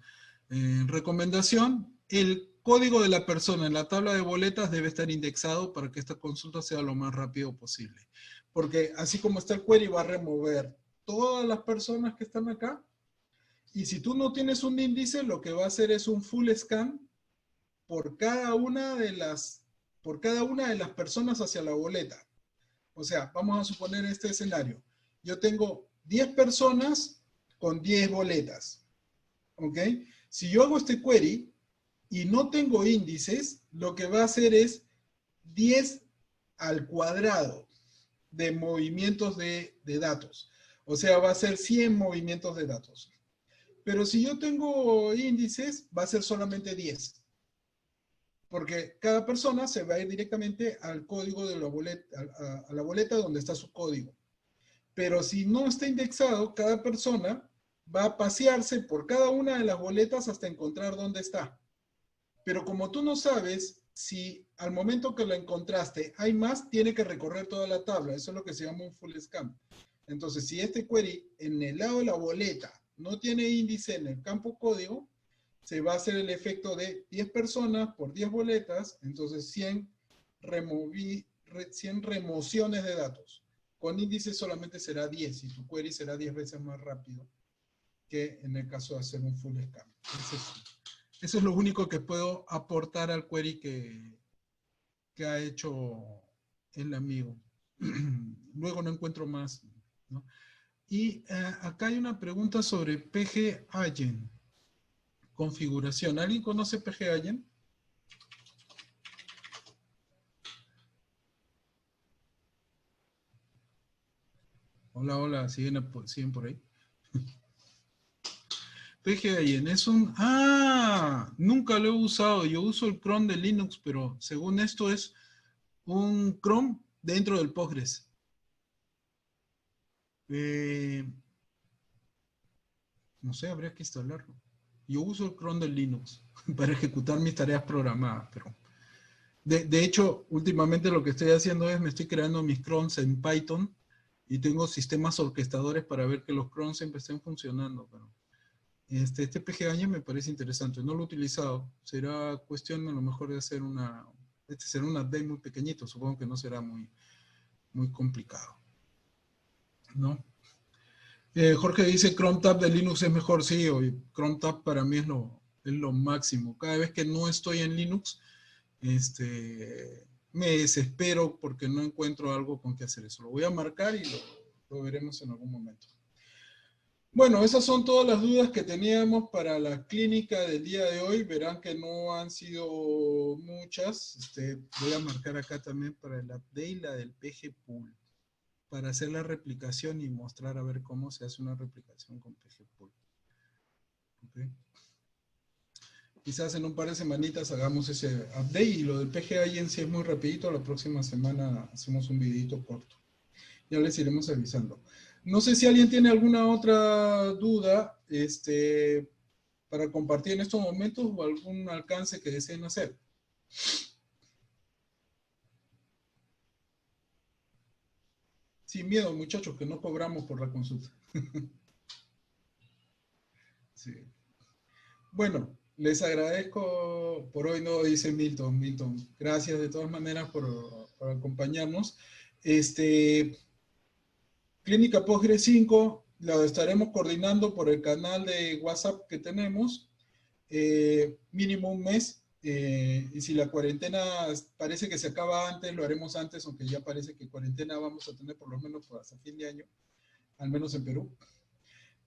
Recomendación, el código de la persona en la tabla de boletas debe estar indexado para que esta consulta sea lo más rápido posible. Porque así como está el query, va a remover todas las personas que están acá. Y si tú no tienes un índice, lo que va a hacer es un full scan por cada una de las personas hacia la boleta. O sea, vamos a suponer este escenario. Yo tengo 10 personas con 10 boletas. ¿Ok? Si yo hago este query y no tengo índices, lo que va a hacer es 10 al cuadrado de movimientos de datos. O sea, va a ser 100 movimientos de datos. Pero si yo tengo índices, va a ser solamente 10. Porque cada persona se va a ir directamente al código de la boleta, a la boleta donde está su código. Pero si no está indexado, cada persona va a pasearse por cada una de las boletas hasta encontrar dónde está. Pero como tú no sabes si al momento que lo encontraste hay más, tiene que recorrer toda la tabla. Eso es lo que se llama un full scan. Entonces, si este query en el lado de la boleta no tiene índice en el campo código, se va a hacer el efecto de 10 personas por 10 boletas, entonces 100 remociones de datos. Con índice solamente será 10 y tu query será 10 veces más rápido que en el caso de hacer un full scan. Eso es lo único que puedo aportar al query que ha hecho el amigo. Luego no encuentro más, ¿no? Y acá hay una pregunta sobre PG Agent. Configuración. ¿Alguien conoce PG Agent? Hola, hola, siguen por ahí. PG Agent es un... ¡Ah! Nunca lo he usado. Yo uso el Chrome de Linux, pero según esto es un Chrome dentro del Postgres. No sé, habría que instalarlo. Yo uso el cron de Linux para ejecutar mis tareas programadas, pero... De hecho, últimamente lo que estoy haciendo es me estoy creando mis crons en Python y tengo sistemas orquestadores para ver que los crons siempre estén funcionando. Pero este PGAñe me parece interesante. No lo he utilizado. Será cuestión a lo mejor de hacer una... será un update muy pequeñito. Supongo que no será muy complicado, ¿no? Jorge dice Chrome Tab de Linux es mejor. Sí, Chrome Tab para mí es lo máximo. Cada vez que no estoy en Linux, me desespero porque no encuentro algo con que hacer eso. Lo voy a marcar y lo veremos en algún momento. Bueno, esas son todas las dudas que teníamos para la clínica del día de hoy. Verán que no han sido muchas. Voy a marcar acá también para el update la del PG Pool. para hacer la replicación y mostrar a ver cómo se hace una replicación con PGPool. ¿Okay? Quizás en un par de semanitas hagamos ese update, y lo del PGA en sí es muy rapidito. La próxima semana hacemos un videito corto. Ya les iremos avisando. No sé si alguien tiene alguna otra duda para compartir en estos momentos, o algún alcance que deseen hacer. Sin miedo, muchachos, que no cobramos por la consulta. Sí. Bueno, les agradezco por hoy, no, dice Milton. Gracias de todas maneras por acompañarnos. Clínica Postgres 5 la estaremos coordinando por el canal de WhatsApp que tenemos, mínimo un mes, y si la cuarentena parece que se acaba antes, lo haremos antes, aunque ya parece que cuarentena vamos a tener por lo menos hasta fin de año, al menos en Perú.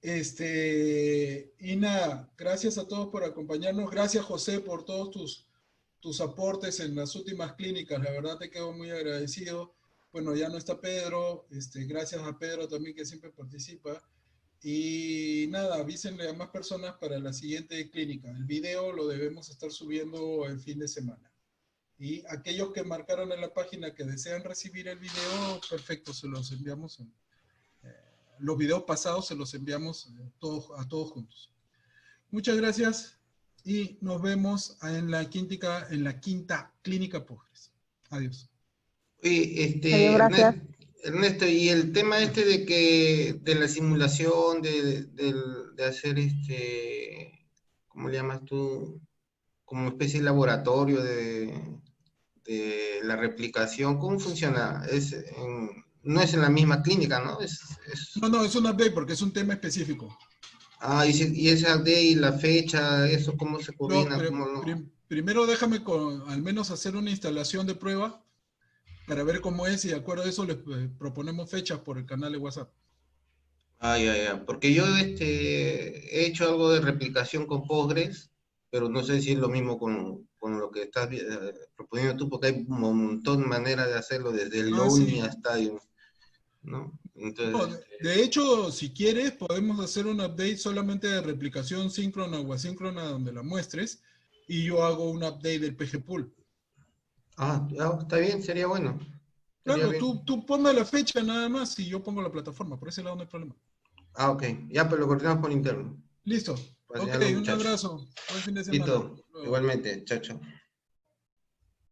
Y nada, gracias a todos por acompañarnos. Gracias, José, por todos tus aportes en las últimas clínicas. La verdad te quedo muy agradecido. Bueno, ya no está Pedro. Gracias a Pedro también, que siempre participa. Y nada, avísenle a más personas para la siguiente clínica. El video lo debemos estar subiendo el fin de semana. Y aquellos que marcaron en la página que desean recibir el video, perfecto, se los enviamos los videos pasados se los enviamos a todos juntos. Muchas gracias y nos vemos en la quinta clínica Postgres. Adiós. Oye, Gracias. Ernesto, y el tema de la simulación, de hacer ¿cómo le llamas tú? Como especie de laboratorio de la replicación, ¿cómo funciona? No es en la misma clínica, ¿no? No, es un update porque es un tema específico. Ah, y ese update y la fecha, ¿eso cómo se coordina? Primero déjame al menos hacer una instalación de prueba para ver cómo es, y de acuerdo a eso les proponemos fechas por el canal de WhatsApp. Ah, ya. Porque yo he hecho algo de replicación con Postgres, pero no sé si es lo mismo con lo que estás proponiendo tú, porque hay un montón de maneras de hacerlo, desde el Looney hasta, ¿no? Entonces, de hecho, si quieres, podemos hacer un update solamente de replicación síncrona o asíncrona donde la muestres, y yo hago un update del PGPool. Está bien, sería bueno. Claro, tú ponme la fecha nada más y yo pongo la plataforma. Por ese lado no hay problema. Ok. Ya, pero lo coordinamos por interno. Listo. Ok, un abrazo. Buen fin de semana. Listo. Igualmente. Chao, chao.